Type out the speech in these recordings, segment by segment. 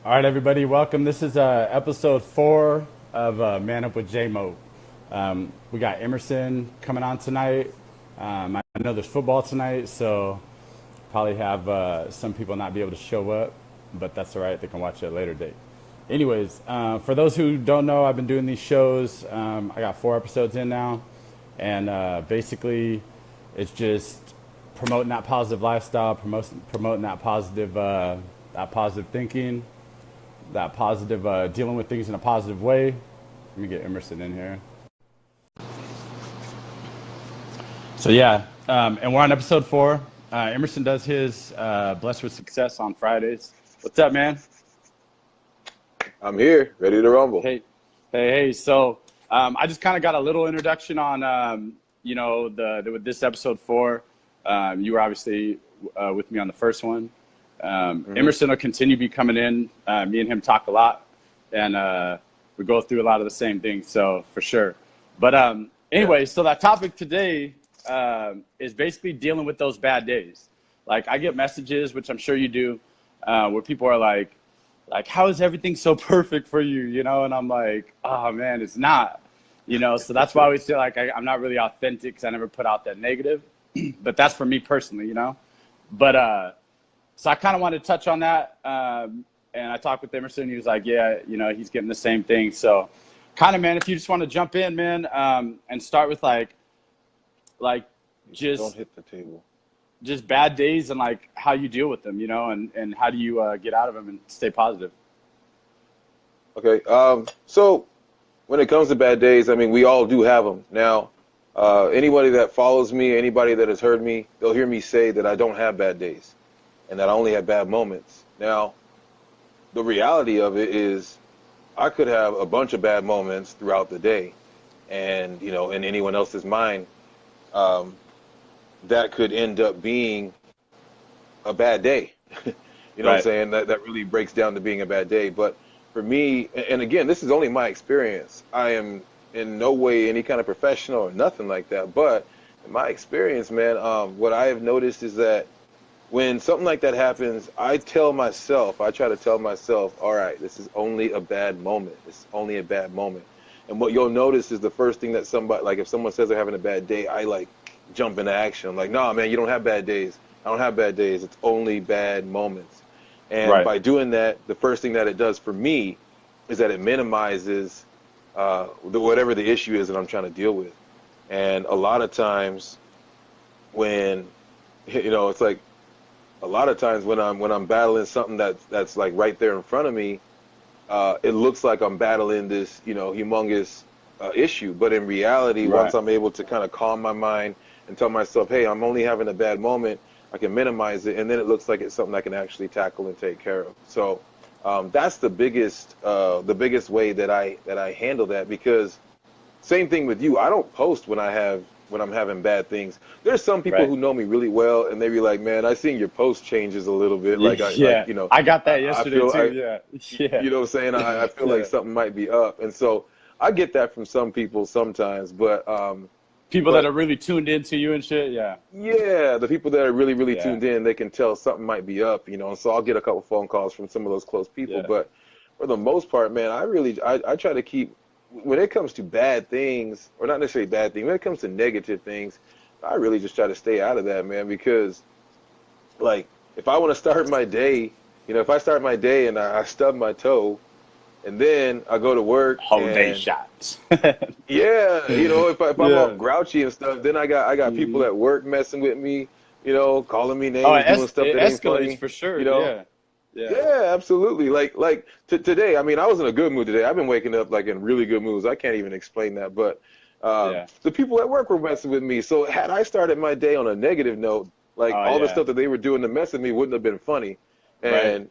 All right, everybody, welcome. This is episode 4 of Man Up with J-Mo. We got Emerson coming on tonight. I know there's football tonight, so probably have some people not be able to show up, but that's all right. They can watch it at a later date. Anyways, for those who don't know, I've been doing these shows. I got 4 episodes in now, and basically it's just promoting that positive lifestyle, promoting that positive thinking, that positive dealing with things in a positive way. Let me get Emerson in here. So yeah, and we're on episode 4. Emerson does his Blessed with Success on Fridays. What's up, man? I'm here, ready to rumble. Hey. So I just kind of got a little introduction on, with this episode 4. You were obviously with me on the first one. Emerson will continue to be coming in. Me and him talk a lot, and we go through a lot of the same things, so for sure. But anyway, so that topic today is basically dealing with those bad days. Like, I get messages, which I'm sure you do, where people are like, how is everything so perfect for you? You know, and I'm like, oh man, it's not. You know, so that's why I always feel like I'm not really authentic, because I never put out that negative. But that's for me personally, you know. But so I kind of wanted to touch on that, and I talked with Emerson. He was like, yeah, you know, he's getting the same thing. So kind of, man, if you just want to jump in, man, and start with like just don't hit the table. Just bad days and like how you deal with them, you know, and how do you get out of them and stay positive. Okay. So when it comes to bad days, I mean, we all do have them. Now, anybody that follows me, anybody that has heard me, they'll hear me say that I don't have bad days and that I only have bad moments. Now, the reality of it is I could have a bunch of bad moments throughout the day, and, you know, in anyone else's mind, that could end up being a bad day. You know what I'm saying? That really breaks down to being a bad day. But for me, and again, this is only my experience. I am in no way any kind of professional or nothing like that. But in my experience, man, what I have noticed is that when something like that happens, I try to tell myself, all right, this is only a bad moment. It's only a bad moment. And what you'll notice is the first thing that somebody, like if someone says they're having a bad day, I like jump into action. I'm like, nah, man, you don't have bad days. I don't have bad days. It's only bad moments. And by doing that, the first thing that it does for me is that it minimizes whatever the issue is that I'm trying to deal with. And a lot of times when, you know, it's like a lot of times when I'm battling something that's like right there in front of me, it looks like I'm battling this, you know, humongous issue. But in reality, once I'm able to kind of calm my mind and tell myself, hey, I'm only having a bad moment, I can minimize it, and then it looks like it's something I can actually tackle and take care of. So that's the biggest way that I handle that, because same thing with you. I don't post when I'm having bad things. There's some people who know me really well, and they be like, man, I seen your post changes a little bit. Like, you know, I got that yesterday too. Yeah. You know what I'm saying? I feel like something might be up. And so I get that from some people sometimes, but people that are really tuned into you and shit. Yeah, the people that are really tuned in, they can tell something might be up, you know. And so I'll get a couple phone calls from some of those close people. But for the most part, man, I try to keep, when it comes to bad things, or not necessarily bad things, when it comes to negative things, I really just try to stay out of that, man, because like if I want to start my day, you know, if I start my day and I stub my toe, and then I go to work. Whole day shots. Yeah, you know, if I'm all grouchy and stuff, then I got people at work messing with me, you know, calling me names, doing stuff that ain't funny. For sure. You know? Yeah, absolutely. Like today, I mean, I was in a good mood today. I've been waking up like in really good moods. I can't even explain that, but the people at work were messing with me. So had I started my day on a negative note, like all the stuff that they were doing to mess with me wouldn't have been funny. And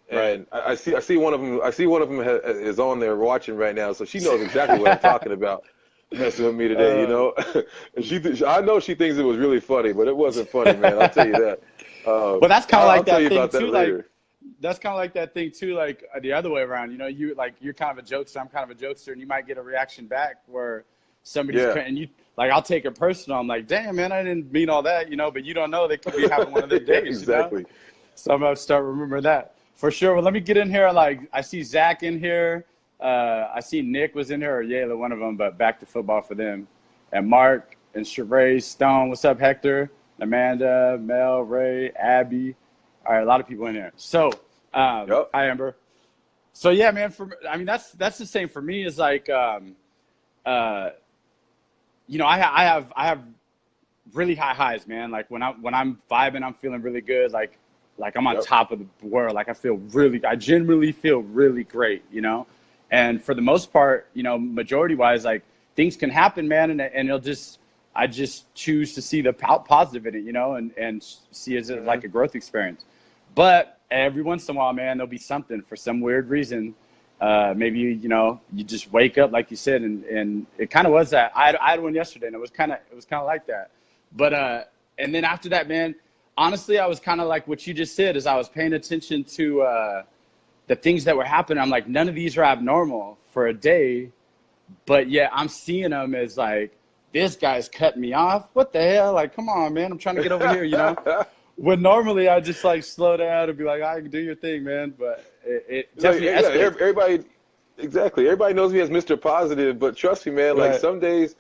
I see one of them is on there watching right now, so she knows exactly what I'm talking about, messing with me today, you know. And I know she thinks it was really funny, but it wasn't funny, man. I'll tell you that. But that's kind of like that thing too, like. That's kind of like that thing too, like the other way around. You know, you're kind of a jokester, I'm kind of a jokester, and you might get a reaction back where somebody's and you like, I'll take it personal. I'm like, damn, man, I didn't mean all that, you know. But you don't know, they could be having one of their days. Exactly. You know? So I'm gonna start remembering that. For sure. Well, let me get in here. Like, I see Zach in here. I see Nick was in here, or Yayla, one of them, but back to football for them. And Mark and Sheree Stone. What's up, Hector? Amanda, Mel, Ray, Abby. All right, a lot of people in here. So, Yep. hi, Amber. So, yeah, man, that's the same for me is like, I have really high highs, man. Like when I'm vibing, I'm feeling really good. Like I'm on Yep. top of the world. Like I genuinely feel really great, And for the most part, majority wise, like things can happen, man. And I just choose to see the positive in it, and see it as like a growth experience. But every once in a while, man, there'll be something for some weird reason. Maybe, you just wake up, like you said, and it kind of was that. I had one yesterday, and it was kind of like that. But and then after that, man, honestly, I was kind of like what you just said, is I was paying attention to the things that were happening. I'm like, none of these are abnormal for a day, but yeah, I'm seeing them as like, this guy's cutting me off. What the hell? Like, come on, man, I'm trying to get over here, When normally I just like slow down and be like, I can do your thing, man. But it definitely escalates. Everybody, exactly. Everybody knows me as Mr. Positive, but trust me, man. Like Right. some days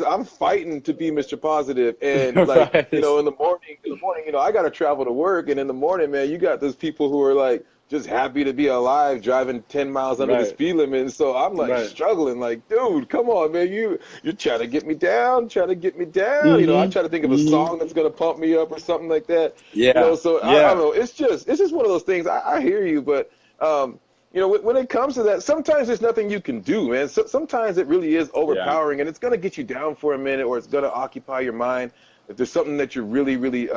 I'm fighting to be Mr. Positive, and like Right. in the morning, I got to travel to work, and in the morning, man, you got those people who are like just happy to be alive, driving 10 miles under the Right. speed limit. And so I'm like Right. struggling, like, dude, come on, man, you're trying to get me down, I try to think of a Mm-hmm. song that's gonna pump me up or something like that. Yeah. So I don't know. It's just one of those things. I hear you, but when it comes to that, sometimes there's nothing you can do, man. So, sometimes it really is overpowering, and it's going to get you down for a minute, or it's going to occupy your mind. If there's something that you're really, really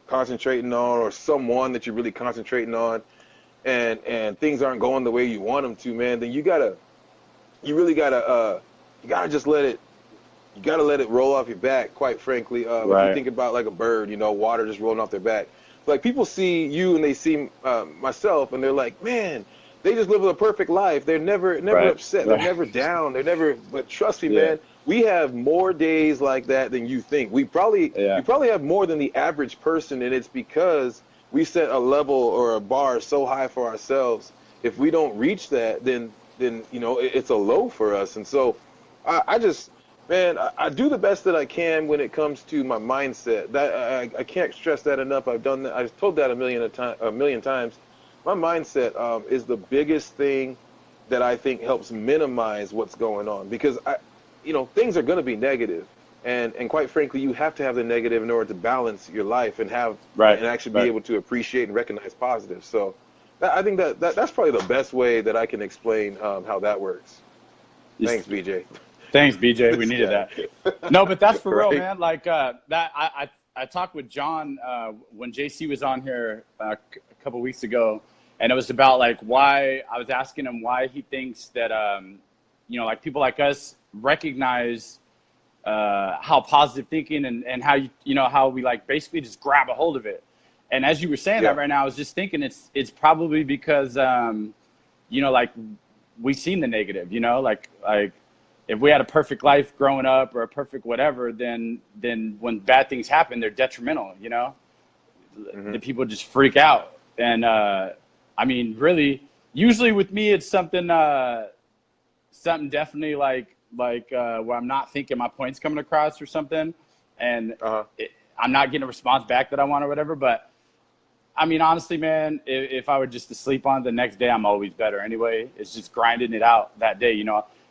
concentrating on, or someone that you're really concentrating on, and things aren't going the way you want them to, man, then you really gotta just let it. You gotta let it roll off your back. Quite frankly, if you think about like a bird, water just rolling off their back. Like people see you and they see myself, and they're like, man. They just live a perfect life. They're never upset. They're never down. But trust me, man, we have more days like that than you think. We probably have more than the average person, and it's because we set a level or a bar so high for ourselves. If we don't reach that, then it's a low for us. And so I do the best that I can when it comes to my mindset. That I can't stress that enough. I've done that. I've told that a million times. My mindset is the biggest thing that I think helps minimize what's going on, because things are going to be negative, and quite frankly, you have to have the negative in order to balance your life and actually be able to appreciate and recognize positive. So I think that's probably the best way that I can explain how that works. Thanks, BJ. Thanks, BJ. We needed that. No, but that's for real, Right. man. Like that, I talked with John when JC was on here a couple weeks ago. And it was about like why I was asking him why he thinks that, like people like us recognize how positive thinking and how, how we like basically just grab a hold of it. And as you were saying that right now, I was just thinking it's probably because, like we've seen the negative, like if we had a perfect life growing up or a perfect whatever, then when bad things happen, they're detrimental, the people just freak out. And, I mean, really, usually with me, it's something definitely like where I'm not thinking my point's coming across or something, and I'm not getting a response back that I want or whatever. But I mean, honestly, man, if I were just to sleep on it the next day, I'm always better anyway. It's just grinding it out that day,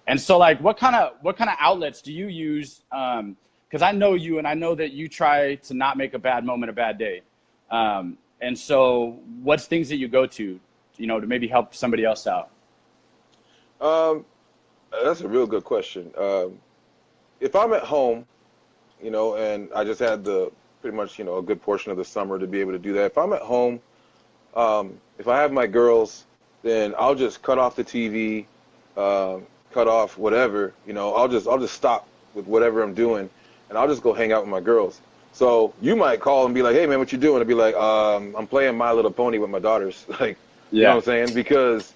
And so, like, what kind of outlets do you use? Because I know you, and I know that you try to not make a bad moment a bad day. And so what's things that you go to maybe help somebody else out? That's a real good question. If I'm at home, and I just had pretty much, a good portion of the summer to be able to do that. If I'm at home, if I have my girls, then I'll just cut off the TV, cut off whatever, I'll just stop with whatever I'm doing, and I'll just go hang out with my girls. So you might call and be like, hey, man, what you doing? I'd be like, I'm playing My Little Pony with my daughters. Like, you know what I'm saying? Because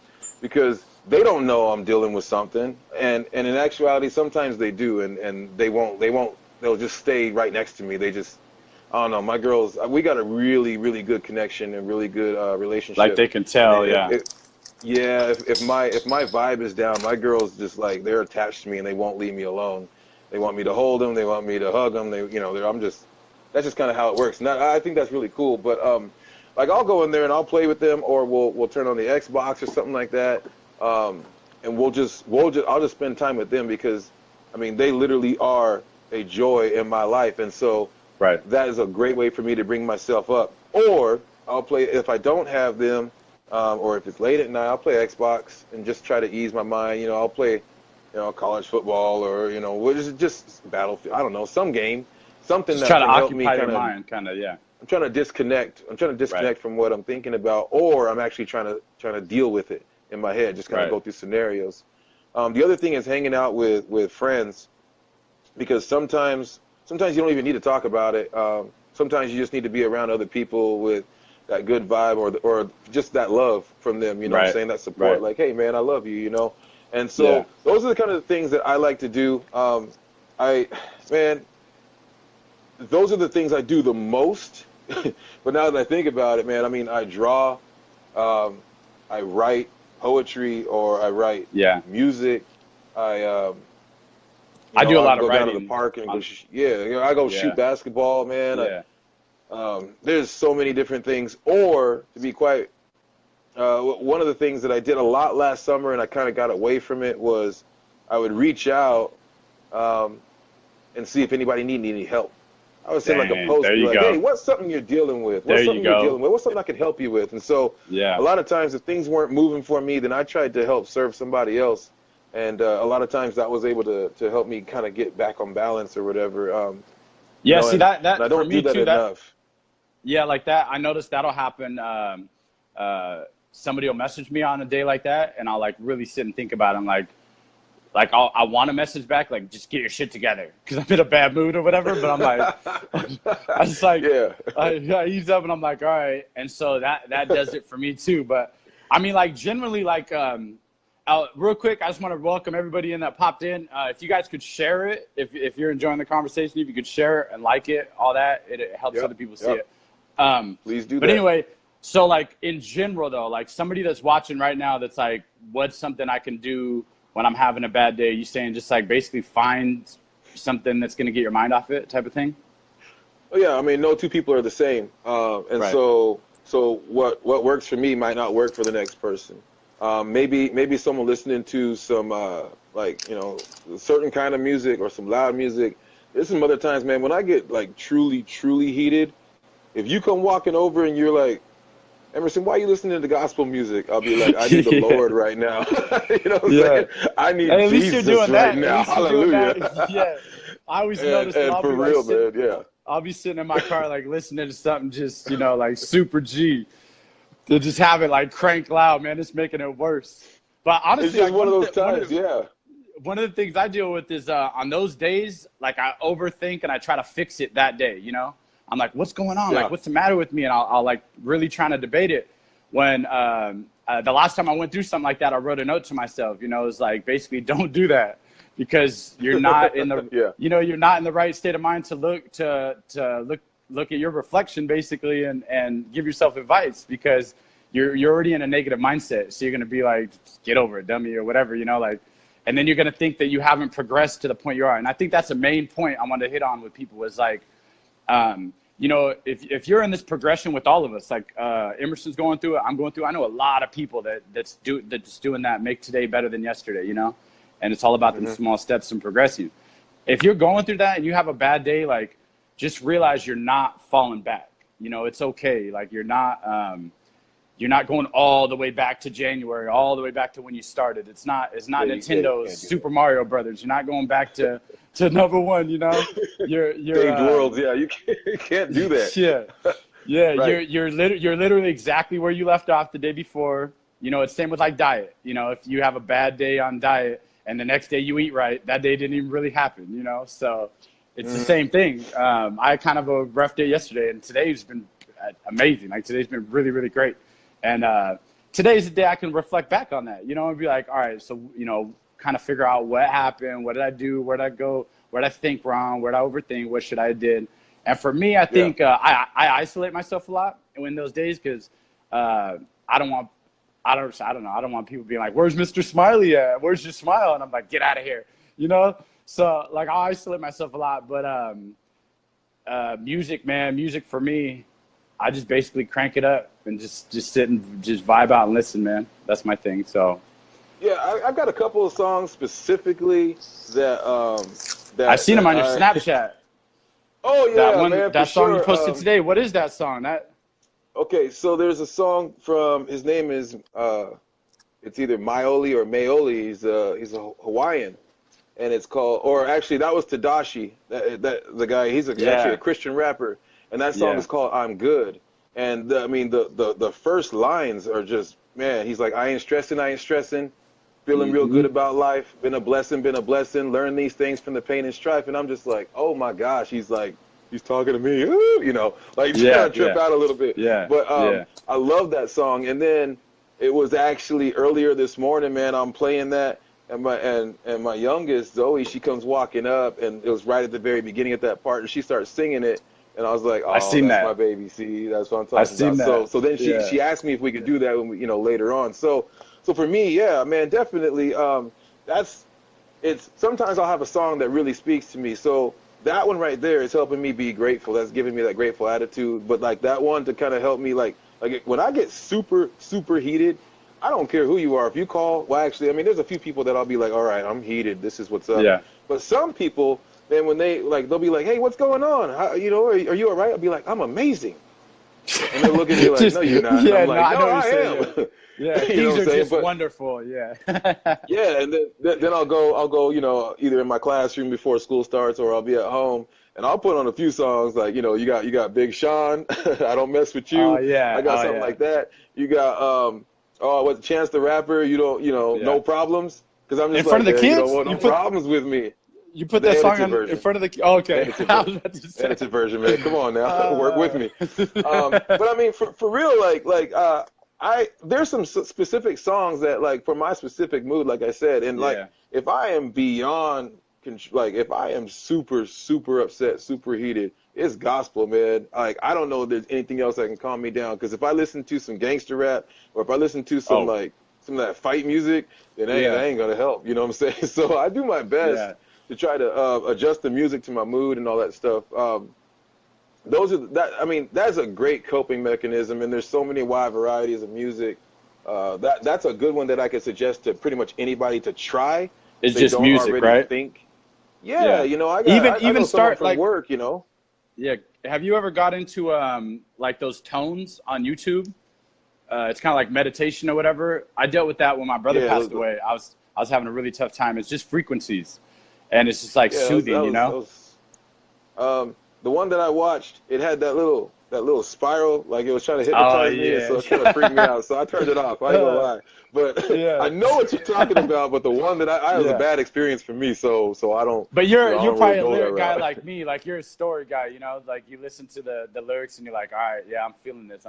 they don't know I'm dealing with something. And in actuality, sometimes they do. And they'll just stay right next to me. I don't know. My girls, we got a really, really good connection and really good Like relationship. they can tell, And yeah. yeah, if my vibe is down, my girls just like they're attached to me and they won't leave me alone. They want me to hold them. They want me to hug them. I'm just that's just kind of how it works. And I think that's really cool. But like I'll go in there and I'll play with them, or we'll turn on the Xbox or something like that. Um, and I'll just spend time with them because I mean they literally are a joy in my life, and so Right. that is a great way for me to bring myself up. Or I'll play if I don't have them, or if it's late at night, I'll play Xbox and just try to ease my mind. I'll play, college football or what is it, just Battlefield. I don't know, some game, something Just that try to can help me occupy your kind of. mind, kind of, yeah. I'm trying to disconnect. I'm trying to Right. disconnect from what I'm thinking about, or I'm actually trying to deal with it in my head. Just kind of Right. go through scenarios. The other thing is hanging out with friends because sometimes you don't even need to talk about it. Sometimes you just need to be around other people with that good vibe or just that love from them. You know what I'm Right. saying? That support, Right. like, hey man, I love you. And Yeah. so those are the kind of things that I like to do. I man, those are the things I do the most. But now that I think about it, man, I mean, I draw, um, I write poetry, or I write Yeah. music. I I do a I lot can of go down to the writing. park and go, On, yeah, I go shoot yeah. basketball, man. Yeah. There's so many different things. Or to be quite, one of the things that I did a lot last summer, and I kind of got away from it, was I would reach out um, and see if anybody needed any help. I would send like a Dang. post, There be you like, hey, go. what's something you're dealing with? There What's you something you're go. dealing with? What's something I can help you with? And so a Yeah. lot of times if things weren't moving for me, then I tried to help serve somebody else. And a lot of times that was able to help me kind of get back on balance or whatever. Yeah. See And I that for don't do me that too. That enough. Yeah, like that. I noticed that'll happen. Somebody will message me on a day like that, and I'll like really sit and think about it. I'm like I want to message back, like just get your shit together, because I'm in a bad mood or whatever. But I'm like, I just like Yeah. I ease up, and I'm like, all right. And so that does it for me too. But I mean, like generally, like real quick, I just want to welcome everybody in that popped in. If you guys could share it, if you're enjoying the conversation, if you could share it and like it, all that, it helps Yep. other people see Yep. it. Please do But that. anyway, so like in general though, like somebody that's watching right now that's like, what's something I can do when I'm having a bad day? You saying just like basically find something that's going to get your mind off it type of thing? Oh, yeah, I mean, no two people are the same, and Right. so what works for me might not work for the next person. Maybe someone listening to some like a certain kind of music or some loud music. There's some other times, man, when I get like truly heated. If you come walking over and you're like, Emerson, why are you listening to gospel music? I'll be like, I need the Yeah. Lord right now. You know what I'm Yeah. saying? I need Hey, at least you're Jesus doing right that. At now. least you're doing Hallelujah. that. Yeah. I always And notice that and I'll for be like real, sitting, man, yeah. I'll be sitting in my car, like listening to something just, like super G. To just have it like crank loud, man, it's making it worse. But It's honestly, just like one of those times, yeah. one of the things I deal with is on those days, like I overthink and I try to fix it that day. I'm like, what's going on? Like, Yeah. what's the matter with me? And I'll like really trying to debate it. When the last time I went through something like that, I wrote a note to myself. It was like basically don't do that because you're not in the Yeah. you're not in the right state of mind to look at your reflection basically and give yourself advice because you're already in a negative mindset. So you're gonna be like, get over it, dummy, or whatever. Like, and then you're gonna think that you haven't progressed to the point you are. And I think that's a main point I wanted to hit on with people was like. If you're in this progression with all of us, like Emerson's going through it, I'm going through. I know a lot of people that's doing that, make today better than yesterday. And it's all about them Hmm. small steps and progressing. If you're going through that and you have a bad day, like just realize you're not falling back. It's okay. Like you're not going all the way back to January, all the way back to when you started. It's not Yeah, you Nintendo's can't do Super Mario Brothers. You're not going back to number one. that. You're Saved worlds, yeah. You can't do that. yeah. Yeah, Right. you're literally exactly where you left off the day before. It's same with like diet. If you have a bad day on diet and the next day you eat right, that day didn't even really happen. So it's the Hmm. same thing. I kind of a rough day yesterday, and today's been amazing. Like today's been really really great, and today's the day I can reflect back on that. And be like, all right, so kind of figure out what happened, what did I do, where did I go, where did I think wrong, where did I overthink, what should I have did. And for me, I think I isolate myself a lot in those days because I don't want people being like, "Where's Mr. Smiley at? Where's your smile?" And I'm like, "Get out of here," you know. So like I isolate myself a lot. But music, man, music for me, I just basically crank it up and just sit and just vibe out and listen, man. That's my thing. So Yeah, I've got a couple of songs specifically that I've seen them on your Snapchat. Oh yeah, man, that for song you sure. posted today. What is that song? Okay, so there's a song from, his name is it's either Maioli or Maoli. He's a Hawaiian, and it's called, or actually that was Tadashi, that the guy. He's actually a Christian rapper, and that song is called "I'm Good." And I mean the first lines are just, man. He's like, I ain't stressing, feeling real good about life. Been a blessing, Learn these things from the pain and strife. And I'm just like, oh my gosh. He's like, he's talking to me, you know, like trying to trip out a little bit. But I love that song. And then it was actually earlier this morning, man. I'm playing that, and my youngest Zoe, she comes walking up, and it was right at the very beginning of that part, and she starts singing it. And I was like, oh, that's my baby. See, that's what I'm talking about. So then she asked me if we could do that when we, you know, later on. So for me, yeah, man, definitely. It's sometimes I'll have a song that really speaks to me. So that one right there is helping me be grateful. That's giving me that grateful attitude. But like that one to kind of help me, like when I get super, super heated, I don't care who you are. If you call, well, actually, I mean, there's a few people that I'll be like, all right, I'm heated. This is what's up. Yeah. But some people, then when they like, they'll be like, hey, what's going on? How, you know, are you all right? I'll be like, I'm amazing. And they'll look at me like, no, you're not. Yeah, and I'm like, no, I am. Yeah, things are just wonderful. Yeah. Yeah, and then I'll go, you know, either in my classroom before school starts, or I'll be at home, and I'll put on a few songs like, you know, you got Big Sean, I Don't Mess With You. Oh yeah. I got something like that. You got what's Chance the Rapper? You don't, you know, No Problems, because I'm just in front like, of the kids. You don't want no problems with me. You put that song in front of the. Oh, okay. Edited version, man. Come on now, work with me. But I mean, for real, there's some specific songs that, like, for my specific mood, like I said, and like if I am beyond, like if I am super, super upset, super heated, it's gospel, man. Like I don't know if there's anything else that can calm me down, because if I listen to some gangster rap, or if I listen to some some of that fight music, then that ain't gonna help. You know what I'm saying? So I do my best to try to adjust the music to my mood and all that stuff. That's a great coping mechanism, and there's so many wide varieties of music. That's a good one that I could suggest to pretty much anybody to try. It's just music, right? You know, I even start from like work, you know. Yeah. Have you ever got into like those tones on YouTube? It's kind of like meditation or whatever. I dealt with that when my brother passed away. I was having a really tough time. It's just frequencies, and it's just like soothing, you know. The one that I watched, it had that little spiral, like it was trying to hypnotize me, so it kind of freaked me out. So I turned it off. I ain't gonna lie, but I know what you're talking about. But the one that I was a bad experience for me, so I don't. But you're probably a lyric guy like me, like you're a story guy, you know, like you listen to the lyrics and you're like, all right, yeah, I'm feeling this.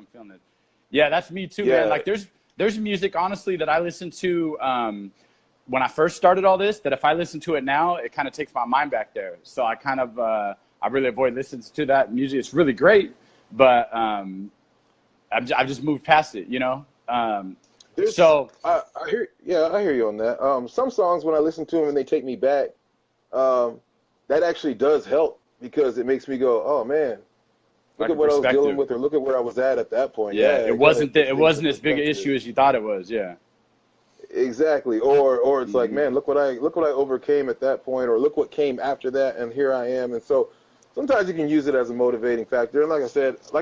Yeah, that's me too, man. Like there's music, honestly, that I listened to when I first started all this, that if I listen to it now, it kind of takes my mind back there. So I kind of I really avoid listening to that music. It's really great, but I've just moved past it, you know. I hear you on that. Some songs, when I listen to them and they take me back, that actually does help, because it makes me go, oh man, look at what I was dealing with, or look at where I was at that point. It wasn't as big an issue as you thought it was. Yeah. Exactly. Or it's like, man, look what I overcame at that point, or look what came after that, and here I am. And so sometimes you can use it as a motivating factor. And like I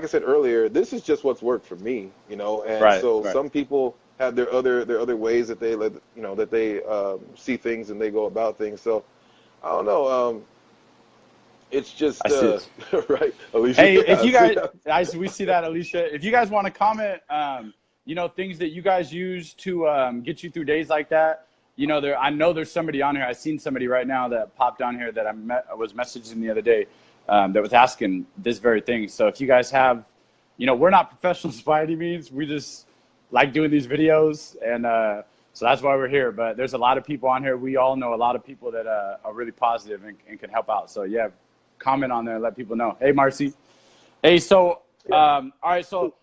said earlier, this is just what's worked for me, you know. And some people have their other ways that they see things and they go about things. So I don't know. It's just right, Alicia. Hey, if you guys, we see that, Alicia. If you guys want to comment, you know, things that you guys use to get you through days like that. You know, I know there's somebody on here. I've seen somebody right now that popped on here that I was messaging the other day that was asking this very thing. So if you guys have, you know, we're not professionals by any means. We just like doing these videos, and so that's why we're here. But there's a lot of people on here. We all know a lot of people that are really positive and can help out. So yeah, comment on there and let people know. Hey, Marcy. Hey, so all right, so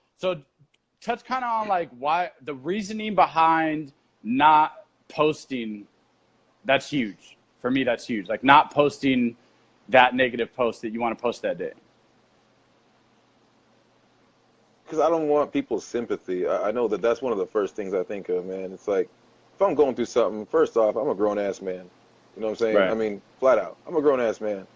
touch kind of on like why the reasoning behind not posting. That's huge for me. That's huge. Like not posting that negative post that you want to post that day. Because I don't want people's sympathy. I know that that's one of the first things I think of, man. It's like, if I'm going through something, first off, I'm a grown-ass man. You know what I'm saying? Right. I mean, flat out. I'm a grown-ass man.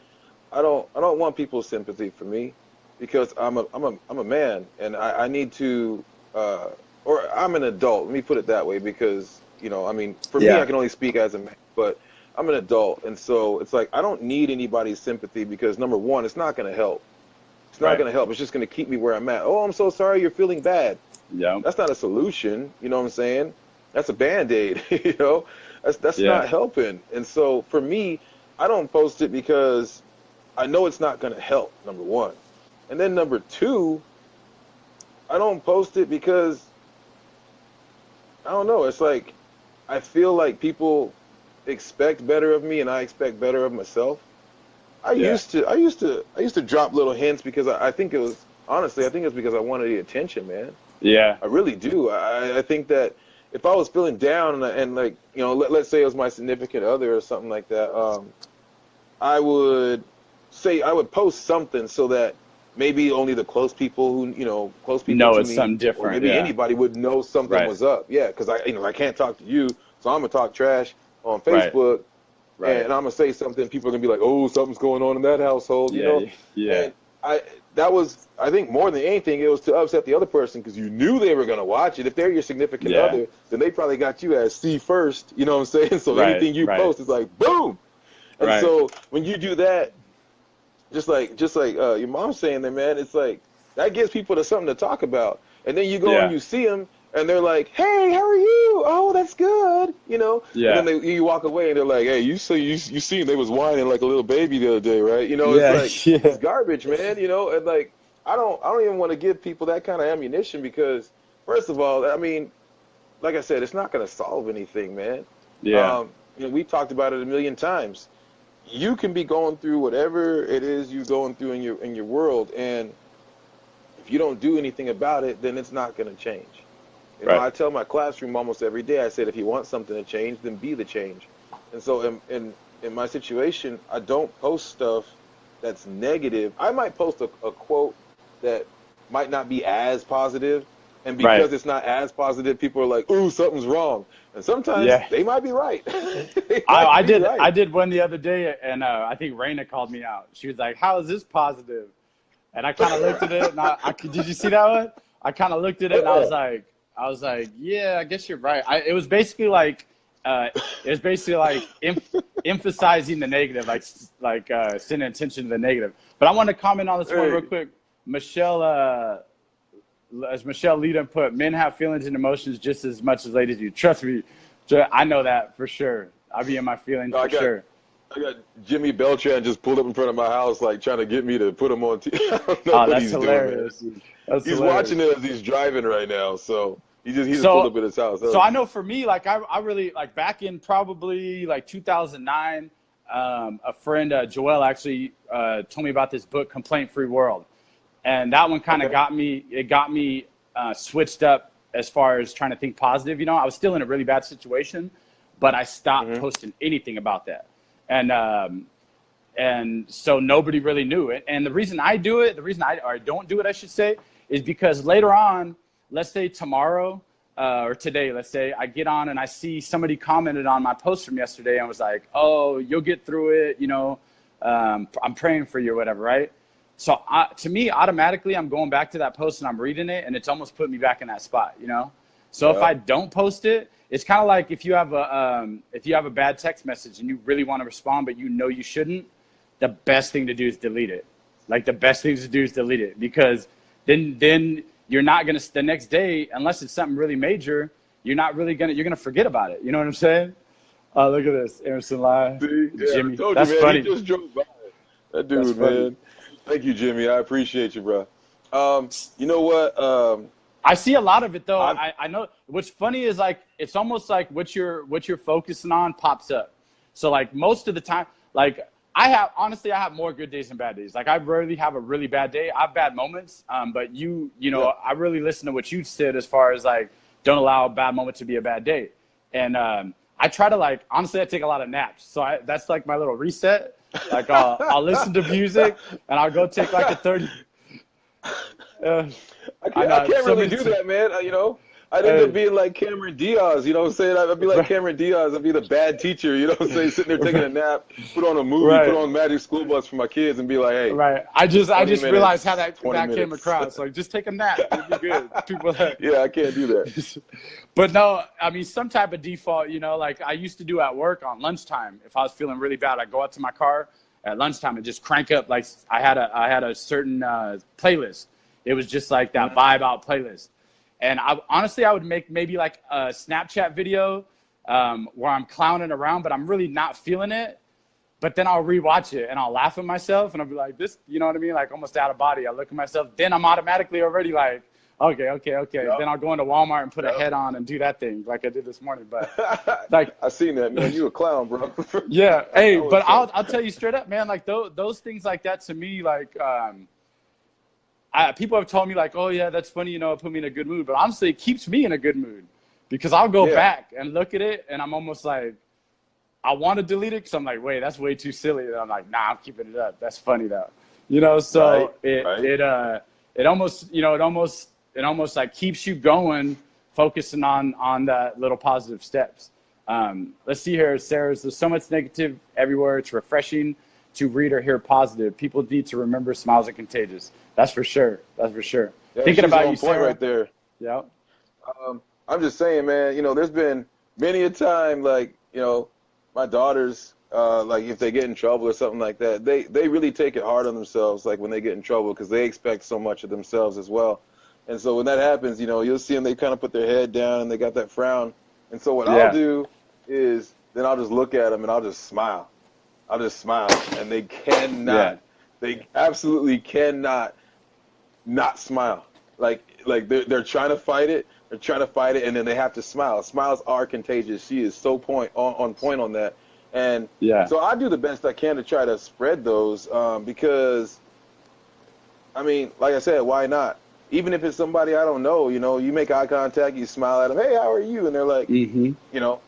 I don't want people's sympathy for me because I'm a man, and I need to, or I'm an adult. Let me put it that way because, you know, I mean, for me, I can only speak as a man, but I'm an adult. And so it's like, I don't need anybody's sympathy because, number one, it's not going to help. It's not going to help. It's just going to keep me where I'm at. Oh, I'm so sorry you're feeling bad. Yeah. That's not a solution. You know what I'm saying? That's a Band-Aid. You know, that's not helping. And so for me, I don't post it because I know it's not going to help, number one. And then number two, I don't post it because, I don't know, it's like I feel like people expect better of me and I expect better of myself. I used to drop little hints because I think it was, honestly, I think it's because I wanted the attention, man. Yeah. I really do. I think that if I was feeling down and like, you know, let's say it was my significant other or something like that, I would post something so that maybe only the close people who, you know, close people know to it's me, something different, or maybe anybody would know something was up. Yeah, because I can't talk to you, so I'm gonna talk trash on Facebook, and I'm gonna say something. People are gonna be like, "Oh, something's going on in that household," you know. Yeah. And I think more than anything, it was to upset the other person because you knew they were gonna watch it. If they're your significant other, then they probably got you as see first. You know what I'm saying? So anything you post is like boom. And so when you do that, just like your mom's saying there, man, it's like that gives people something to talk about. And then you go and you see them, and they're like, "Hey, how are you? Oh, that's good," you know. Yeah. And then you walk away, and they're like, "Hey, you seen they was whining like a little baby the other day, right?" You know, it's like it's garbage, man. You know, and like I don't even want to give people that kind of ammunition because, first of all, I mean, like I said, it's not going to solve anything, man. Yeah. You know, we've talked about it a million times. You can be going through whatever it is you're going through in your world, and if you don't do anything about it, then it's not going to change. You know, I tell my classroom almost every day, I said, if you want something to change, then be the change. And so in my situation, I don't post stuff that's negative. I might post a quote that might not be as positive, and because it's not as positive, people are like, "Ooh, something's wrong." And sometimes they might be right. I did one the other day, and I think Raina called me out. She was like, "How is this positive?" And I kind of looked at it, and did you see that one? I kind of looked at it, and I was like, "Yeah, I guess you're right." It was basically like, emphasizing the negative, like sending attention to the negative. But I want to comment on this one real quick. Michelle, as Michelle Leadham put, men have feelings and emotions just as much as ladies do. Trust me, I know that for sure. I be in my feelings for sure. I got Jimmy Beltran just pulled up in front of my house, like trying to get me to put him on TV. I don't know what he's hilarious. doing, man. He's watching it as he's driving right now, so he just pulled up at his house. So I know for me, like I really like back in probably like 2009, a friend Joel actually told me about this book, Complaint Free World. And that one kind of got me switched up as far as trying to think positive. You know, I was still in a really bad situation, but I stopped posting anything about that. And so nobody really knew it. And the reason I do it, or don't do it, I should say, is because later on, let's say tomorrow or today, let's say I get on and I see somebody commented on my post from yesterday and was like, "Oh, you'll get through it. You know, I'm praying for you," or whatever, right? So to me, automatically, I'm going back to that post and I'm reading it, and it's almost put me back in that spot, you know? So if I don't post it, it's kind of like if you have a bad text message and you really want to respond, but you know you shouldn't, the best thing to do is delete it. Like the best thing to do is delete it, because then you're not going to, the next day, unless it's something really major, you're going to forget about it. You know what I'm saying? Look at this, Emerson Live. Jimmy, that's funny. He just drove by. That dude, man. Thank you, Jimmy. I appreciate you, bro. You know what? I see a lot of it though. I know what's funny is like it's almost like what you're focusing on pops up. So like most of the time, like honestly, I have more good days than bad days. Like, I rarely have a really bad day. I have bad moments, but you know, Yeah. I really listen to what you said as far as like, don't allow a bad moment to be a bad day. And I try to, like, honestly, I take a lot of naps. So that's like my little reset. Like, I'll listen to music and I'll go take like a 30. I can't really do that, man. You know, I'd end up being like Cameron Diaz, you know what I'm saying? I'd be like Cameron Diaz. I'd be the bad teacher, you know what I'm saying? Sitting there taking a nap, put on a movie, put on Magic School Bus for my kids and be like, hey. Right. I just realized how that minutes. came across. Like, just take a nap. It'll be good. People yeah, I can't do that. But no, I mean, some type of default, you know, like I used to do at work on lunchtime. If I was feeling really bad, I'd go out to my car at lunchtime and just crank up. Like, I had a certain playlist. It was just like that vibe out playlist. And I would make maybe like a Snapchat video where I'm clowning around, but I'm really not feeling it. But then I'll rewatch it and I'll laugh at myself and I'll be like, this, you know what I mean? Like, almost out of body. I look at myself. Then I'm automatically already like, okay. Yep. Then I'll go into Walmart and put a head on and do that thing like I did this morning. But like, I seen that, man. You a clown, bro. Yeah. Hey, but I'll tell you straight up, man. Like those things like that to me, like people have told me like, oh yeah, that's funny, you know, it put me in a good mood. But honestly, it keeps me in a good mood because I'll go back and look at it and I'm almost like, I want to delete it because I'm like, wait, that's way too silly. And I'm like, nah, I'm keeping it up. That's funny though, you know. So it almost, you know, it almost like keeps you going, focusing on that little positive steps. Let's see here, Sarah. There's so much negative everywhere. It's refreshing to read or hear positive. People need to remember smiles are contagious. That's for sure. That's for sure. Yeah, Thinking about you, point Sarah. right there. Yeah. I'm just saying, man. You know, there's been many a time, like, you know, my daughters, like if they get in trouble or something like that, they really take it hard on themselves, like when they get in trouble, because they expect so much of themselves as well. And so when that happens, you know, you'll see them, they kind of put their head down and they got that frown. And so what I'll do is then I'll just look at them and I'll just smile. I'll just smile. And they cannot, they absolutely cannot not smile. Like they're trying to fight it. They're trying to fight it, and then they have to smile. Smiles are contagious. She is so on point on that. And so I do the best I can to try to spread those because, I mean, like I said, why not? Even if it's somebody I don't know, you know, you make eye contact, you smile at them, hey, how are you? And they're like, you know,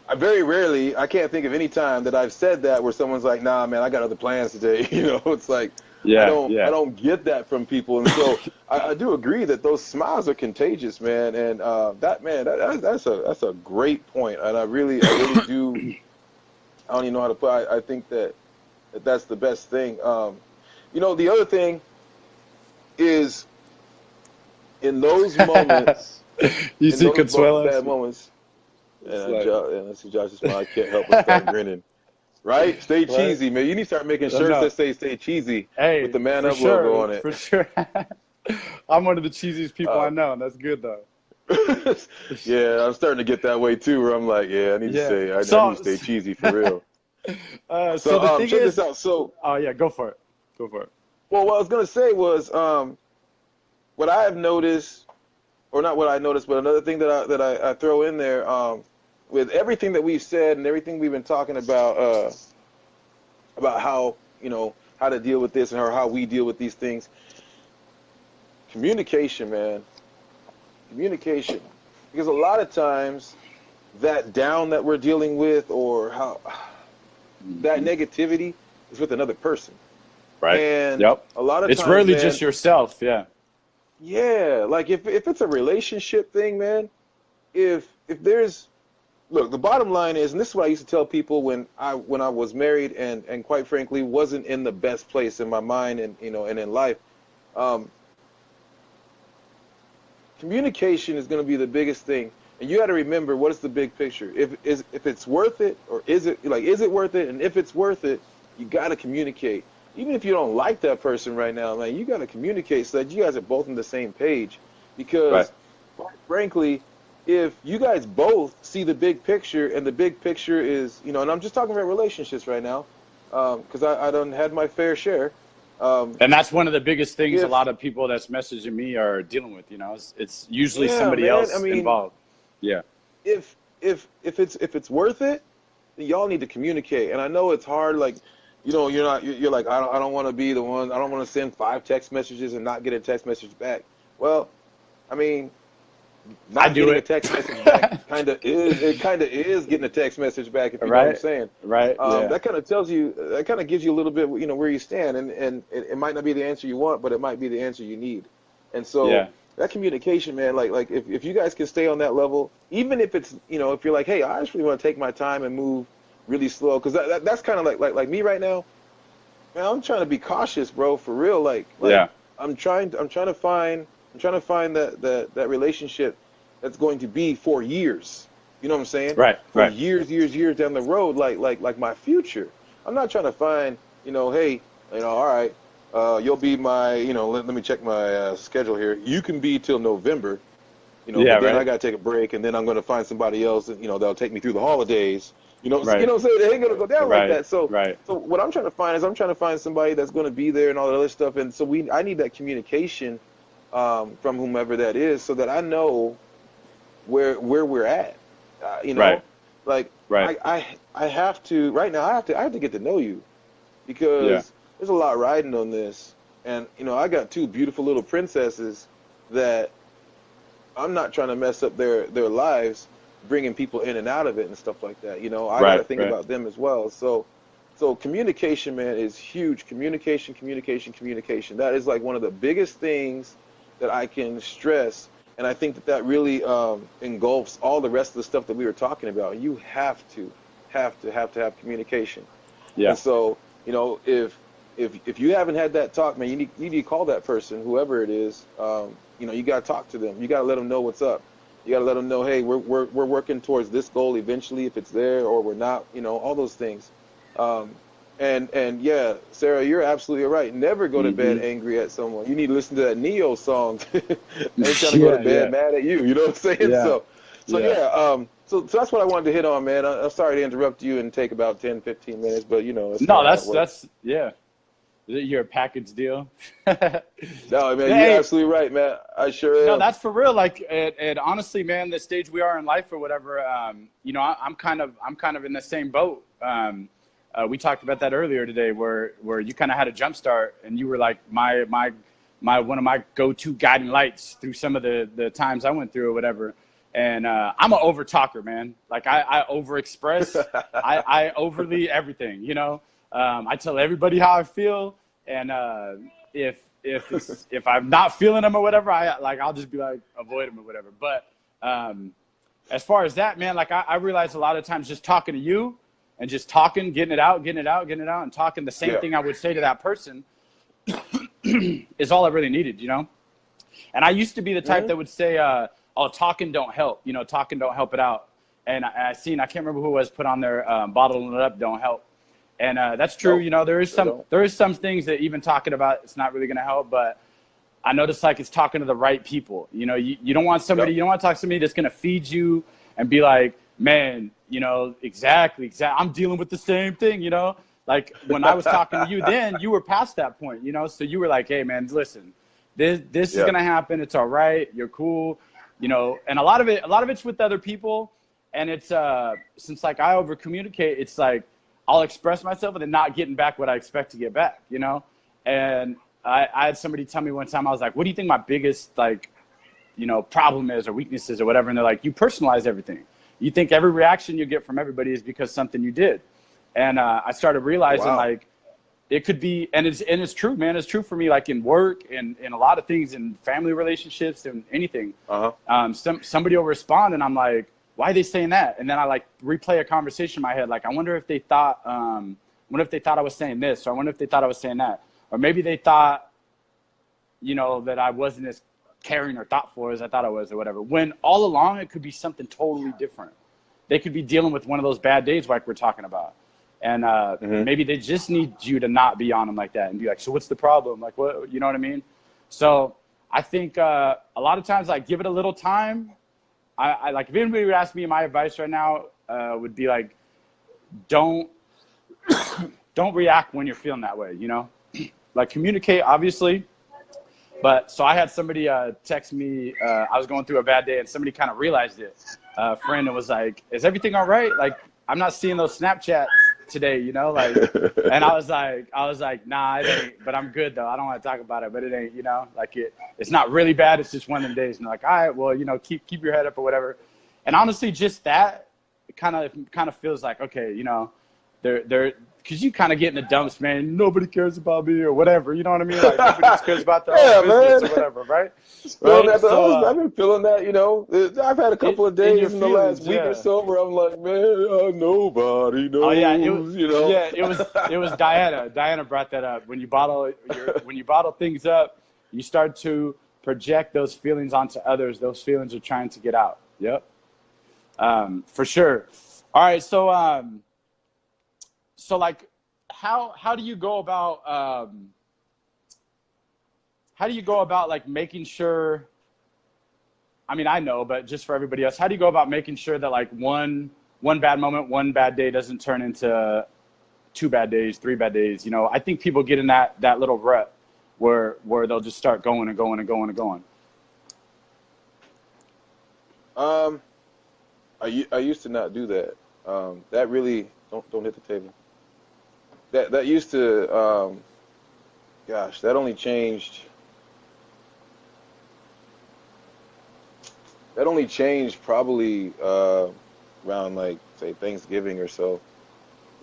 I can't think of any time that I've said that where someone's like, nah, man, I got other plans today. You know, it's like, I don't get that from people. And so I do agree that those smiles are contagious, man. And that's a great point. And I really do. I don't even know how to put it. I think that's the best thing. You know, the other thing is in those moments, you see Consuelo? Bad moments. And I see Josh's smile. I can't help but start grinning. Right? Stay cheesy, man. You need to start making shirts that say "Stay cheesy" with the Man Up logo on it. For sure. I'm one of the cheesiest people I know, and that's good though. Yeah, I'm starting to get that way too, where I'm like, I need to stay cheesy for real. So the thing check is, this out. So, go for it. Well, what I was gonna say was, what I have noticed, or not what I noticed, but another thing that I throw in there, with everything that we've said and everything we've been talking about how, you know, how to deal with this and how we deal with these things. Communication, man. Communication. Because a lot of times that down that we're dealing with or how that negativity is with another person. Right. And a lot of times it's rarely just yourself. Yeah. Yeah. Like if it's a relationship thing, man, if there's, look, the bottom line is, and this is what I used to tell people when I was married and quite frankly wasn't in the best place in my mind and, you know, and in life. Communication is going to be the biggest thing, and you got to remember what is the big picture. If it's worth it, or is it worth it? And if it's worth it, you got to communicate. Even if you don't like that person right now, man, you got to communicate so that you guys are both on the same page. Because, quite frankly, if you guys both see the big picture, and the big picture is, you know, and I'm just talking about relationships right now, because I done had my fair share. And that's one of the biggest things a lot of people that's messaging me are dealing with. You know, it's usually somebody else involved. Yeah. If it's worth it, then y'all need to communicate. And I know it's hard, like, you know, you're like, I don't want to be the one. I don't want to send 5 text messages and not get a text message back. Well, I mean, I not do getting a it. text message back kind of is getting a text message back, if you know what I'm Right. saying. Right. Yeah. That kind of tells you, that kind of gives you a little bit, you know, where you stand, and it might not be the answer you want, but it might be the answer you need. And so Yeah. that communication, man, like if you guys can stay on that level, even if it's, you know, if you're like, hey, I actually want to take my time and move really slow, because that's kind of like me right now, man. I'm trying to be cautious, bro, for real. Like Yeah. I'm trying to find that relationship that's going to be for years. You know what I'm saying? Right. For Right. years down the road, like my future. I'm not trying to find, you know, hey, you know, all right, you'll be my, you know, let me check my schedule here. You can be till November, you know, Yeah. but then I Right. got to take a break, and then I'm going to find somebody else, you know, that'll take me through the holidays. You Right. know what I'm saying? It ain't gonna go down like Right. that. So, Right. so what I'm trying to find is I'm trying to find somebody that's going to be there and all that other stuff. And so I need that communication from whomever that is, so that I know where we're at. You Right. know, like Right. I have to right now. I have to get to know you, Yeah. because there's a lot riding on this, and you know, I got 2 beautiful little princesses that I'm not trying to mess up their lives, bringing people in and out of it and stuff like that. You know, I got to Right. think Right. about them as well. So communication, man, is huge. Communication. That is like one of the biggest things that I can stress, and I think that really engulfs all the rest of the stuff that we were talking about. You have communication. Yeah. And so, you know, if you haven't had that talk, man, you need to call that person, whoever it is. You know, you got to talk to them. You got to let them know what's up. You got to let them know, hey, we're working towards this goal eventually, if it's there, or we're not. You know, all those things. Um, and yeah, Sarah, you're absolutely right. Never go to bed Hmm. angry at someone. You need to listen to that Neo song. I ain't trying to go to Yeah. bed Yeah. mad at you. You know what I'm saying? Yeah. So Yeah. yeah. So that's what I wanted to hit on, man. I'm sorry to interrupt you and take about 10, 15 minutes, but you know, it's kind No, of how it works. that's yeah. You're a package deal. No, man, you're Hey, absolutely right, man. I sure no, am. that's for real. Like, and honestly, man, the stage we are in life or whatever, you know, I'm kind of in the same boat. We talked about that earlier today, where you kind of had a jump start, and you were like my one of my go-to guiding lights through some of the times I went through or whatever. And I'm an over talker, man. Like I over express, I overly everything, you know. I tell everybody how I feel, and if I'm not feeling them or whatever, I'll just be like avoid them or whatever. But as far as that, man, like I realize a lot of times just talking to you and just talking, getting it out, and talking the same Yeah. thing I would say to that person is all I really needed, you know. And I used to be the type Hmm. that would say, "Oh, talking don't help," you know, talking don't help it out. And I can't remember who it was put on there, bottling it up don't help. And that's true. No, You know, sure don't. there is some things that even talking about it's not really going to help. But I notice like it's talking to the right people. You know, you don't want somebody, Yep. you don't want to talk to somebody that's going to feed you and be like, man, you know, exactly. I'm dealing with the same thing. You know, like when I was talking to you, then you were past that point. You know, so you were like, hey, man, listen, this is Yeah. going to happen. It's all right. You're cool. You know, and a lot of it's with other people. And it's since like I over communicate, it's like I'll express myself and then not getting back what I expect to get back, you know? And I had somebody tell me one time, I was like, what do you think my biggest like, you know, problem is or weaknesses or whatever? And they're like, you personalize everything. You think every reaction you get from everybody is because something you did. And I started realizing Wow. like it could be, and it's true, man. It's true for me, like in work and in a lot of things, in family relationships and anything. Uh-huh. Somebody will respond and I'm like, why are they saying that? And then I like replay a conversation in my head. Like, I wonder if they thought, I was saying this, or I wonder if they thought I was saying that, or maybe they thought, you know, that I wasn't as caring or thoughtful as I thought I was or whatever. When all along it could be something totally different. They could be dealing with one of those bad days like we're talking about. And Hmm. maybe they just need you to not be on them like that and be like, so what's the problem? Like, what, you know what I mean? So I think a lot of times I give it a little time. I like if anybody would ask me my advice right now would be like, don't react when you're feeling that way, you know, like communicate obviously. But so I had somebody text me, I was going through a bad day and somebody kind of realized it, a friend, and was like, is everything all right? Like, I'm not seeing those Snapchats today, you know, like, and I was like, nah, it ain't, but I'm good though. I don't want to talk about it, but it ain't, you know, like it's not really bad. It's just one of them days. And like, all right, well, you know, keep your head up or whatever. And honestly, just that kind of feels like, okay, you know, they're, because you kind of get in the dumps, man. Nobody cares about me or whatever. You know what I mean? Like, nobody cares about their own business or whatever, right? Right? So, I've been feeling that, you know. I've had a couple of days in the last week or so where I'm like, man, nobody knows. Oh yeah, you know. Yeah, it was Diana. Diana brought that up. When you bottle things up, you start to project those feelings onto others. Those feelings are trying to get out. Yep. For sure. All right, so like, how do you go about like making sure? I mean, I know, but just for everybody else, how do you go about making sure that like one bad moment, one bad day doesn't turn into 2 bad days, 3 bad days? You know, I think people get in that little rut where they'll just start going and going and going and going. I used to not do that. That really don't hit the table. That used to gosh, that only changed. That only changed probably around like say Thanksgiving or so,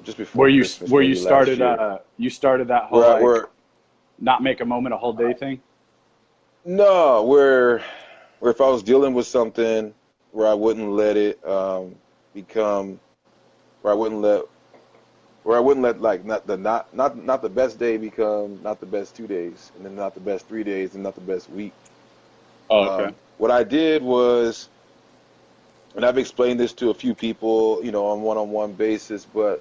just before Christmas. Where you started that whole like not make a moment a whole day thing. No, where if I was dealing with something where I wouldn't let it become, where I wouldn't let like not the best day become not the best 2 days, and then not the best 3 days, and not the best week. Oh, okay. What I did was, and I've explained this to a few people, you know, on one-on-one basis, but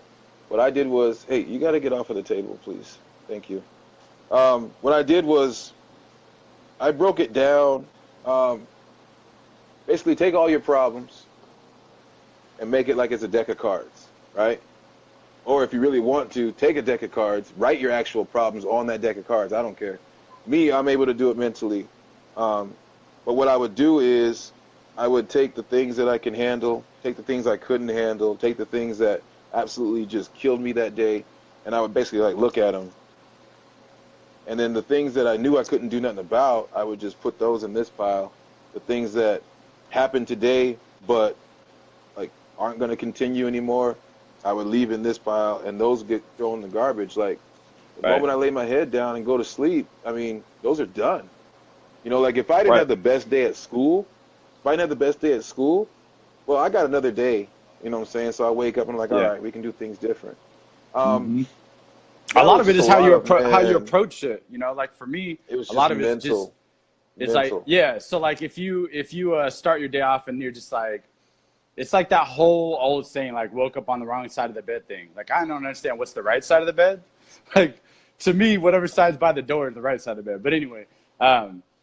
what I did was, hey, you got to get off of the table, please. Thank you. What I did was, I broke it down. Basically, take all your problems and make it like it's a deck of cards, right? Or if you really want to, take a deck of cards, write your actual problems on that deck of cards. I don't care. Me, I'm able to do it mentally. But what I would do is I would take the things that I can handle, take the things I couldn't handle, take the things that absolutely just killed me that day, and I would basically like look at them. And then the things that I knew I couldn't do nothing about, I would just put those in this pile. The things that happened today but like aren't going to continue anymore, I would leave in this pile, and those get thrown in the garbage. Like the moment I lay my head down and go to sleep, I mean, those are done. You know, like if I didn't have the best day at school, well, I got another day, you know what I'm saying? So I wake up and I'm like, all right, we can do things different. A lot of it is how you approach it. You know, like for me, it was a lot of mental. It's like, yeah. So like if you start your day off and you're just like, it's like that whole old saying, like woke up on the wrong side of the bed thing. Like, I don't understand what's the right side of the bed. Like to me, whatever side's by the door is the right side of the bed. But anyway,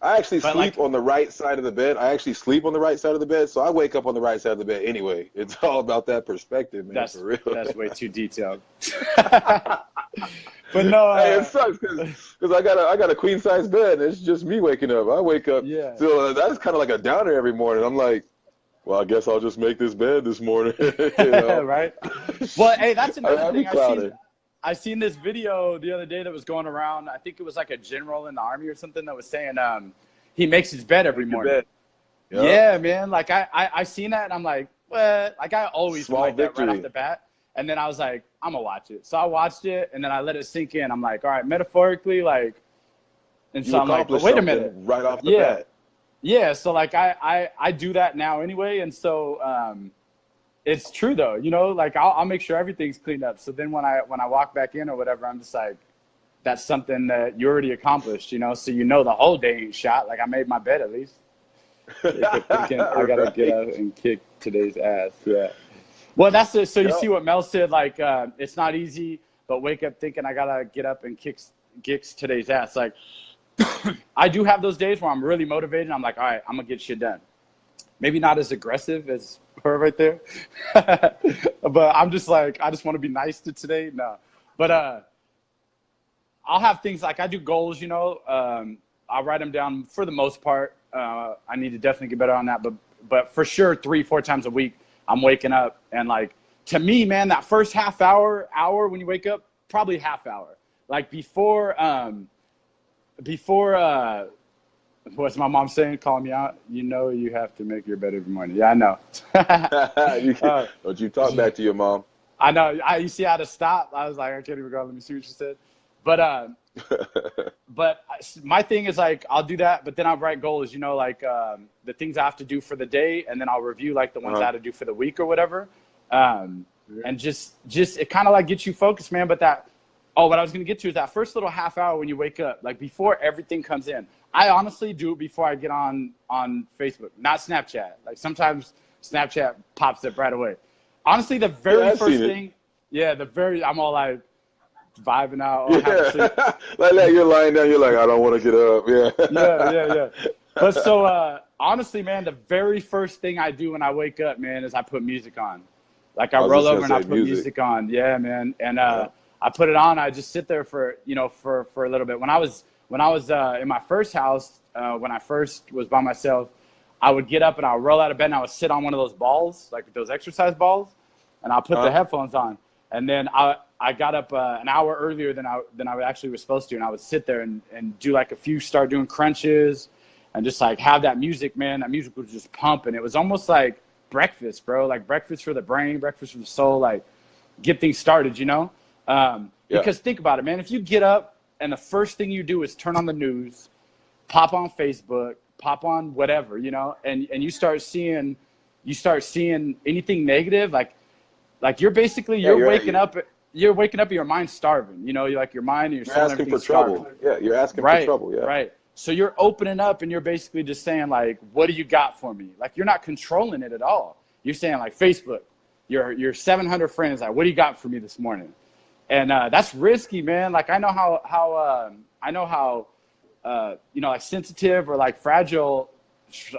I actually sleep on the right side of the bed. So I wake up on the right side of the bed anyway. It's all about that perspective, man. For real. That's way too detailed. But no, hey, it sucks because I got a queen size bed. And it's just me waking up. I wake up. Yeah. So that's kind of like a downer every morning. I'm like, well, I guess I'll just make this bed this morning. You know? Right. Well, hey, that's another thing. I seen this video the other day that was going around. I think it was like a general in the army or something that was saying he makes his bed every morning. Yep. Yeah, man. Like I seen that and I'm like, what? Like I always like that right off the bat. And then I was like, I'm gonna watch it. So I watched it and then I let it sink in. I'm like, all right, metaphorically, like, and so I'm like, wait a minute, right off the bat. Yeah. So like I do that now anyway, and so it's true though, you know, like I'll make sure everything's cleaned up. So then when I walk back in or whatever, I'm just like, that's something that you already accomplished, you know. So you know the whole day ain't shot. Like I made my bed at least. I gotta get up and kick today's ass. Yeah. Well, that's it. So you see what Mel said, like it's not easy, but wake up thinking I gotta get up and kick today's ass. Like I do have those days where I'm really motivated. I'm like, all right, I'm gonna get shit done. Maybe not as aggressive as her right there, but I'm just like, I just want to be nice to today. No, but I'll have things like I do goals, you know. I'll write them down for the most part. I need to definitely get better on that, but for sure 3-4 times a week I'm waking up and like to me, man, that first half hour when you wake up, probably half hour. Like before, what's my mom saying? Calling me out. You know, you have to make your bed every morning. Yeah, I know. Don't you talk back to your mom. I know. You see how to stop? I was like, I can't even go. Let me see what she said. But my thing is like, I'll do that, but then I'll write goals, you know, like the things I have to do for the day, and then I'll review like the ones I had to do for the week or whatever. And just it kind of like gets you focused, man. But what I was going to get to is that first little half hour when you wake up, like before everything comes in. I honestly do it before I get on Facebook, not Snapchat. Like sometimes Snapchat pops up right away. Honestly, the very first thing, I'm all like vibing out. Like you're lying down, you're like, I don't want to get up. Yeah. But so honestly, man, the very first thing I do when I wake up, man, is I put music on. Like I roll over and I put music on. Yeah, man. And I put it on. I just sit there for a little bit. When I was in my first house, when I first was by myself, I would get up and I'll roll out of bed and I would sit on one of those balls, like those exercise balls, and I'll put the headphones on. And then I got up an hour earlier than I actually was supposed to, and I would sit there and do like start doing crunches, and just like have that music, man. That music would just pump, and it was almost like breakfast, bro. Like breakfast for the brain, breakfast for the soul. Like get things started, you know. Because think about it, man. If you get up and the first thing you do is turn on the news, pop on Facebook, pop on whatever, you know, and you start seeing anything negative, like you're basically waking up and your mind's starving, you know, your mind and your soul, asking for trouble. starving. Yeah, you're asking for trouble. Yeah, right. So you're opening up and you're basically just saying like, what do you got for me? Like you're not controlling it at all. You're saying like Facebook, your 700 friends, like, what do you got for me this morning? And that's risky, man. Like I know how you know, like sensitive or like fragile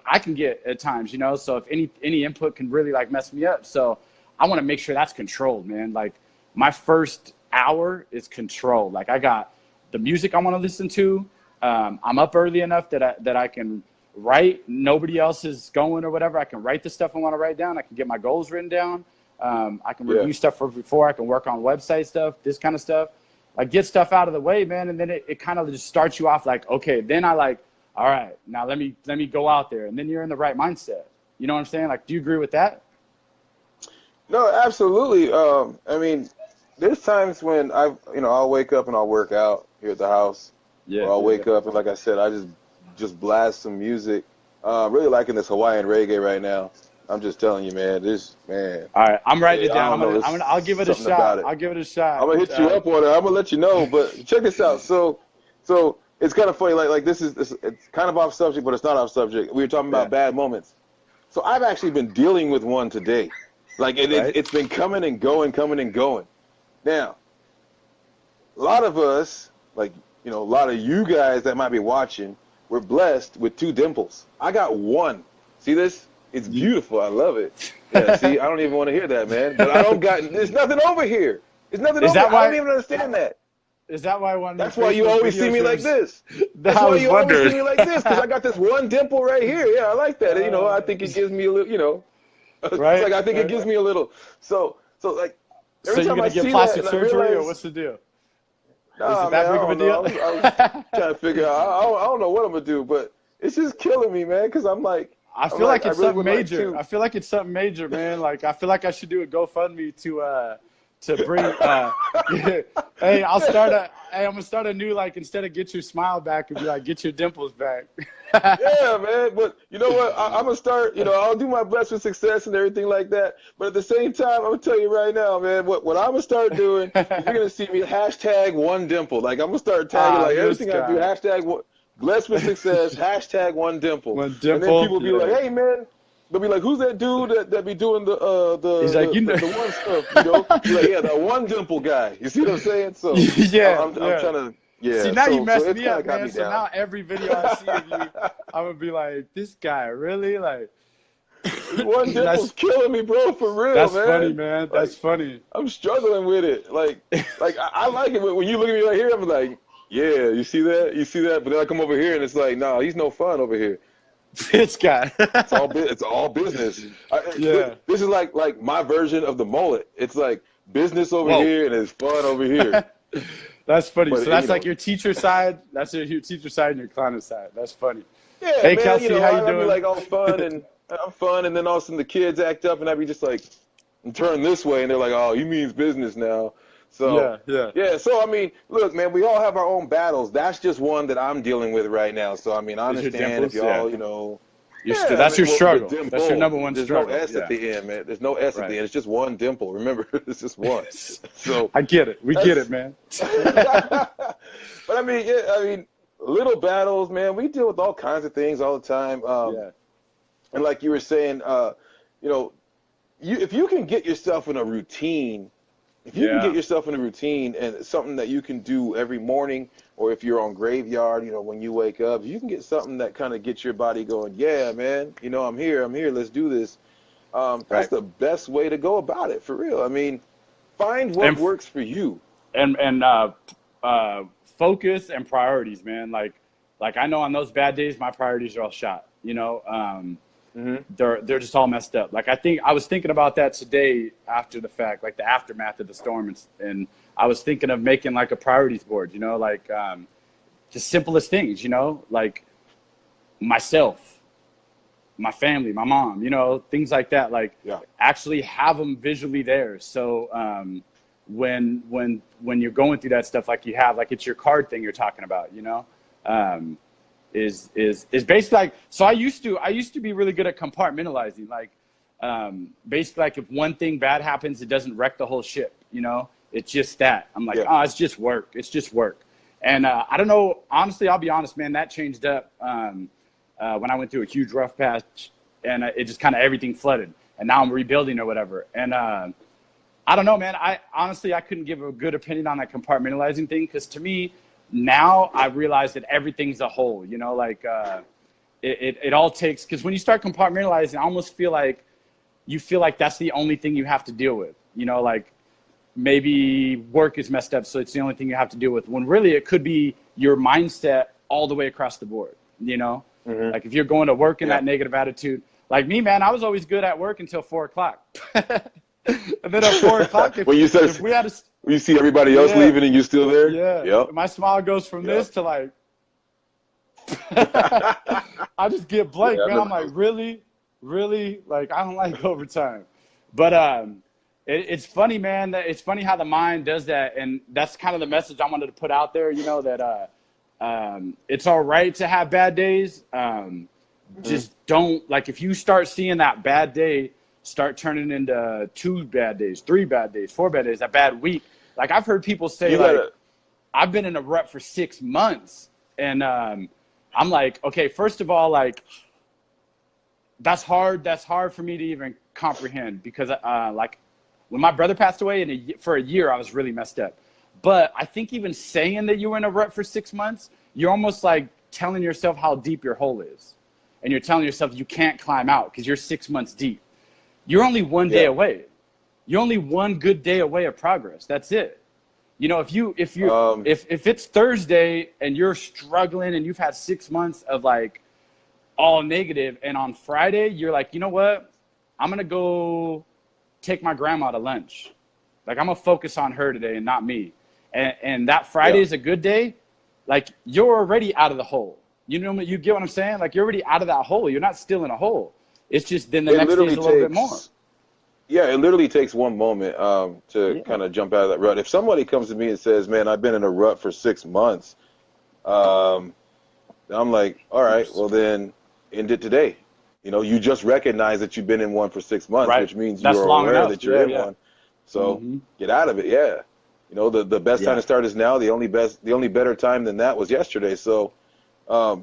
I can get at times, you know. So if any input can really like mess me up, so I want to make sure that's controlled, man. Like my first hour is controlled. Like I got the music I want to listen to. I'm up early enough that I can write. Nobody else is going or whatever. I can write the stuff I want to write down. I can get my goals written down. I can review stuff for before. I can work on website stuff, this kind of stuff. Like get stuff out of the way, man. And then it kind of just starts you off like, okay, then I like, all right, now let me go out there. And then you're in the right mindset. You know what I'm saying? Like, do you agree with that? No, absolutely. I mean, there's times when I'll wake up and I'll work out here at the house. Yeah. Or I'll wake up and like I said, I just blast some music. Really liking this Hawaiian reggae right now. I'm just telling you, man. All right, I'm writing it down. I'll give it a shot. I'll give it a shot. I'm gonna hit you up on it. I'm gonna let you know. But check this out. So it's kind of funny. Like this it's kind of off subject, but it's not off subject. We were talking about bad moments. So I've actually been dealing with one today. Like it's been coming and going. Now, a lot of us, like a lot of you guys that might be watching, we're blessed with 2 dimples. I got 1. See this? It's beautiful. I love it. Yeah, see, I don't even want to hear that, man. But there's nothing over here. There's nothing over here. I don't even understand that. Is that why one? That's why you always see me like this. That's why you always see me like this, because I got this 1 dimple right here. Yeah, I like that. I think it gives me a little, right? Like I think it gives me a little. So like every time I see that, get plastic surgery or what's the deal? Nah, is it that big of a deal? I was trying to figure out. I don't know what I'm gonna do, but it's just killing me, man. Because I'm like. I feel like it's something major. I feel like it's something major, man. Like I feel like I should do a GoFundMe to bring. Hey, I'm gonna start a new, like, instead of get your smile back, it'd be like get your dimples back. Yeah, man. But you know what? I'm gonna start. I'll do my best with success and everything like that. But at the same time, I'm gonna tell you right now, man. What I'm gonna start doing, you're gonna see me hashtag 1 dimple. Like I'm gonna start tagging like everything I do. Hashtag blessed with success, hashtag 1 dimple. 1 dimple. And then people be like, hey, man. They'll be like, who's that dude that be doing the one stuff, Be like, yeah, the 1 dimple guy. You see what I'm saying? So I'm trying to, See, now you messed me up, man. So now every video I see of you, I'm going to be like, this guy, really? Like, 1 dimple's killing me, bro, for real, that's man. That's funny, man. That's funny. I'm struggling with it. Like I like it when you look at me right here, I'm like, yeah, you see that? But then I come over here and it's like, nah, he's no fun over here. This guy. It's all business. Yeah. This is like my version of the mullet. It's like business over Whoa. here and it's fun over here. That's funny. But So that's like your teacher side. That's your teacher side and your client side. That's funny. yeah, Hey, man. Kelsey, how you I'd be doing? like all fun and I'm fun, and then all of a sudden the kids act up, and I'd be just like, turn this way, and they're like, oh, he means business now. So yeah. So I mean, look, man, we all have our own battles. That's just one that I'm dealing with right now. So I mean, I understand if y'all, that's your struggle. That's your number one struggle. There's no S at the end, man. There's no S at the end. It's just one dimple. Remember, it's just one. So I get it. We get it, man. But I mean, little battles, man. We deal with all kinds of things all the time. And like you were saying, if you can get yourself in a routine. If you can get yourself in a routine and it's something that you can do every morning, or if you're on graveyard, when you wake up, you can get something that kind of gets your body going, yeah, man, I'm here, let's do this. That's the best way to go about it, for real. I mean, find what works for you. And focus and priorities, man. Like I know on those bad days, my priorities are all shot, They're just all messed up. Like I was thinking about that today after the fact, like the aftermath of the storm, and I was thinking of making like a priorities board, like just simplest things, like myself, my family, my mom, things like that. Like actually have them visually there. So when you're going through that stuff, like you have, like it's your card thing you're talking about, is basically like, so I used to be really good at compartmentalizing, like basically like if one thing bad happens, it doesn't wreck the whole ship, it's just that. I'm like, it's just work. And I don't know, honestly, I'll be honest, man, that changed up when I went through a huge rough patch, and it just kind of everything flooded, and now I'm rebuilding or whatever. And I don't know, man, I couldn't give a good opinion on that compartmentalizing thing, because to me, now I realize that everything's a whole, like it all takes, because when you start compartmentalizing, I almost feel like that's the only thing you have to deal with, like maybe work is messed up, so it's the only thing you have to deal with, when really it could be your mindset all the way across the board, like if you're going to work in that negative attitude, like me, man, I was always good at work until 4:00. And then at 4:00, if we had to, you see everybody else leaving and you still there? Yeah. Yep. My smile goes from this to like, I just get blank, man. I'm like, really? Like, I don't like overtime. But it's funny, man. It's funny how the mind does that. And that's kind of the message I wanted to put out there, that it's all right to have bad days. Just don't, like, if you start seeing that bad day start turning into 2 bad days, 3 bad days, 4 bad days, a bad week. Like I've heard people say, I've been in a rut for 6 months, and I'm like, okay, first of all, like that's hard for me to even comprehend, because like when my brother passed away for a year, I was really messed up. But I think even saying that you were in a rut for 6 months, you're almost like telling yourself how deep your hole is, and you're telling yourself you can't climb out because you're 6 months deep. You're only one day away. You're only one good day away of progress. That's it. If it's Thursday and you're struggling and you've had 6 months of like all negative, and on Friday you're like, you know what? I'm gonna go take my grandma to lunch. Like I'm gonna focus on her today and not me. And that Friday is a good day. Like you're already out of the hole. You get what I'm saying? Like you're already out of that hole. You're not still in a hole. It's just then the next day is a little bit more. Yeah, it literally takes one moment to kind of jump out of that rut. If somebody comes to me and says, man, I've been in a rut for 6 months, I'm like, all right, well then end it today. You just recognize that you've been in one for 6 months, which means you're aware that you're in one. So get out of it. Yeah. The best time to start is now. The only better time than that was yesterday. So, that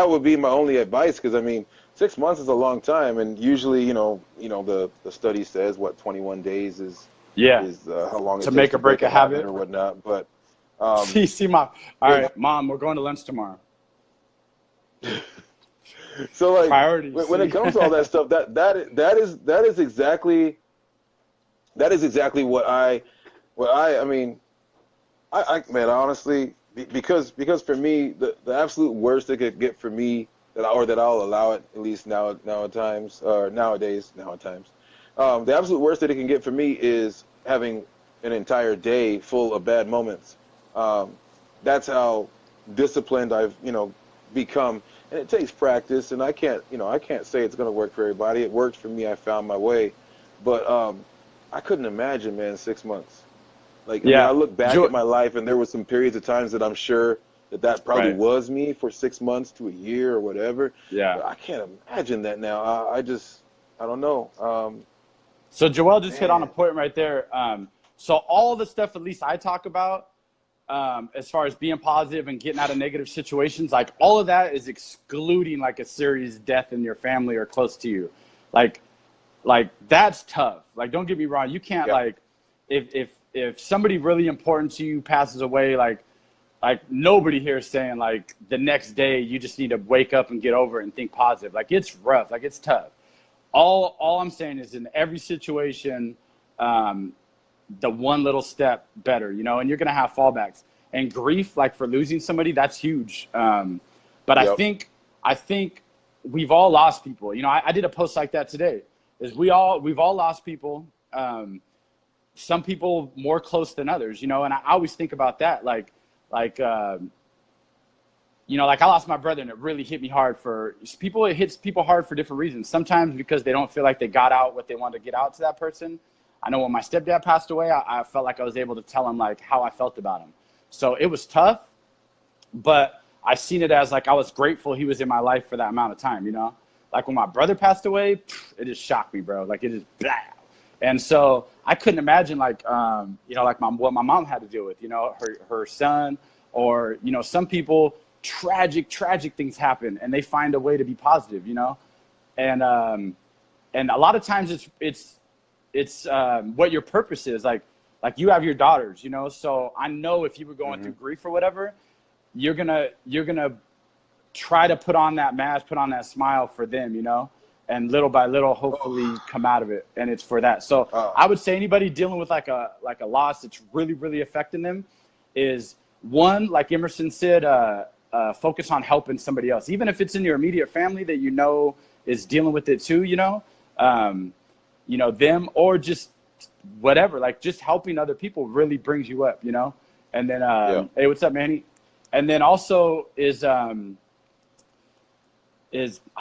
would be my only advice, because I mean, 6 months is a long time, and usually, the study says 21 days is how long it takes to make or break a habit or whatnot. But see, Mom. All right, Mom, we're going to lunch tomorrow. So like, priorities. When it comes to all that stuff, that is exactly what I mean, man, honestly, because for me, the absolute worst it could get for me that I'll allow it, at least now at times, or nowadays, now at times. The absolute worst that it can get for me is having an entire day full of bad moments. That's how disciplined I've, become. And it takes practice, and I can't say it's going to work for everybody. It worked for me. I found my way. But I couldn't imagine, man, 6 months. Like, I mean, I look back at my life, and there were some periods of times that I'm sure that probably was me for 6 months to a year or whatever. Yeah. But I can't imagine that now. I don't know. So Joel just hit on a point right there. So all the stuff, at least I talk about, as far as being positive and getting out of negative situations, like all of that is excluding like a serious death in your family or close to you. Like that's tough. Like, don't get me wrong. You can't like, if somebody really important to you passes away, like nobody here is saying like the next day you just need to wake up and get over it and think positive. Like, it's rough. Like, it's tough. All I'm saying is, in every situation, the one little step better, and you're going to have fallbacks. And grief, like for losing somebody, that's huge. But I think we've all lost people. I did a post like that today. We've all lost people. Some people more close than others, and I always think about that. Like I lost my brother, and it really hit me hard it hits people hard for different reasons. Sometimes because they don't feel like they got out what they wanted to get out to that person. I know when my stepdad passed away, I felt like I was able to tell him like how I felt about him. So it was tough, but I seen it as like, I was grateful he was in my life for that amount of time, like when my brother passed away, it just shocked me, bro. Like, it just blah. And so I couldn't imagine like, like what my mom had to deal with, her son, or, some people, tragic things happen and they find a way to be positive, and a lot of times it's what your purpose is. Like you have your daughters, so I know if you were going through grief or whatever, you're gonna try to put on that mask, put on that smile for them, and little by little, hopefully come out of it. And it's for that. So I would say anybody dealing with like a loss that's really, really affecting them is, one, like Emerson said, focus on helping somebody else, even if it's in your immediate family that is dealing with it too, them, or just whatever, like just helping other people really brings you up, And then, hey, what's up, Manny? And then also is I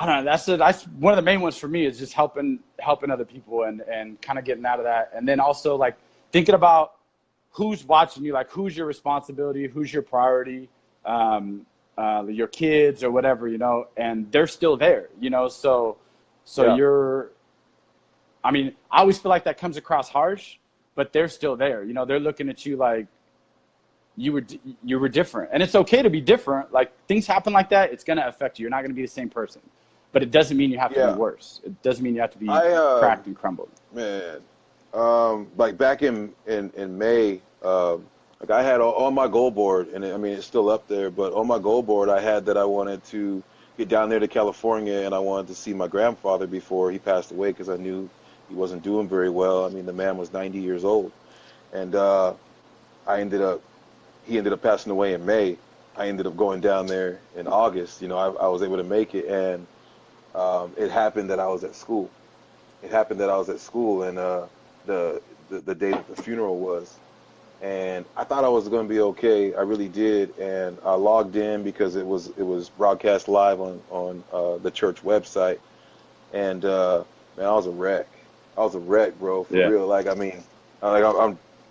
don't know, that's one of the main ones for me, is just helping other people and kind of getting out of that. And then also like thinking about who's watching you, like who's your responsibility, who's your priority, your kids or whatever, and they're still there, so I always feel like that comes across harsh, but they're still there. They're looking at you like you were different, and it's okay to be different. Like, things happen like that. It's going to affect you. You're not going to be the same person, but it doesn't mean you have to be worse. It doesn't mean you have to be cracked and crumbled. Man, like back in May, like I had on my goal board, and it's still up there, but on my goal board, I had that I wanted to get down there to California, and I wanted to see my grandfather before he passed away, because I knew he wasn't doing very well. The man was 90 years old, and he ended up passing away in May. I ended up going down there in August. I was able to make it, and it happened that I was at school. And the day that the funeral was, and I thought I was going to be okay. I really did, and I logged in because it was broadcast live on the church website, and man, I was a wreck. Bro, for real. Like, I'm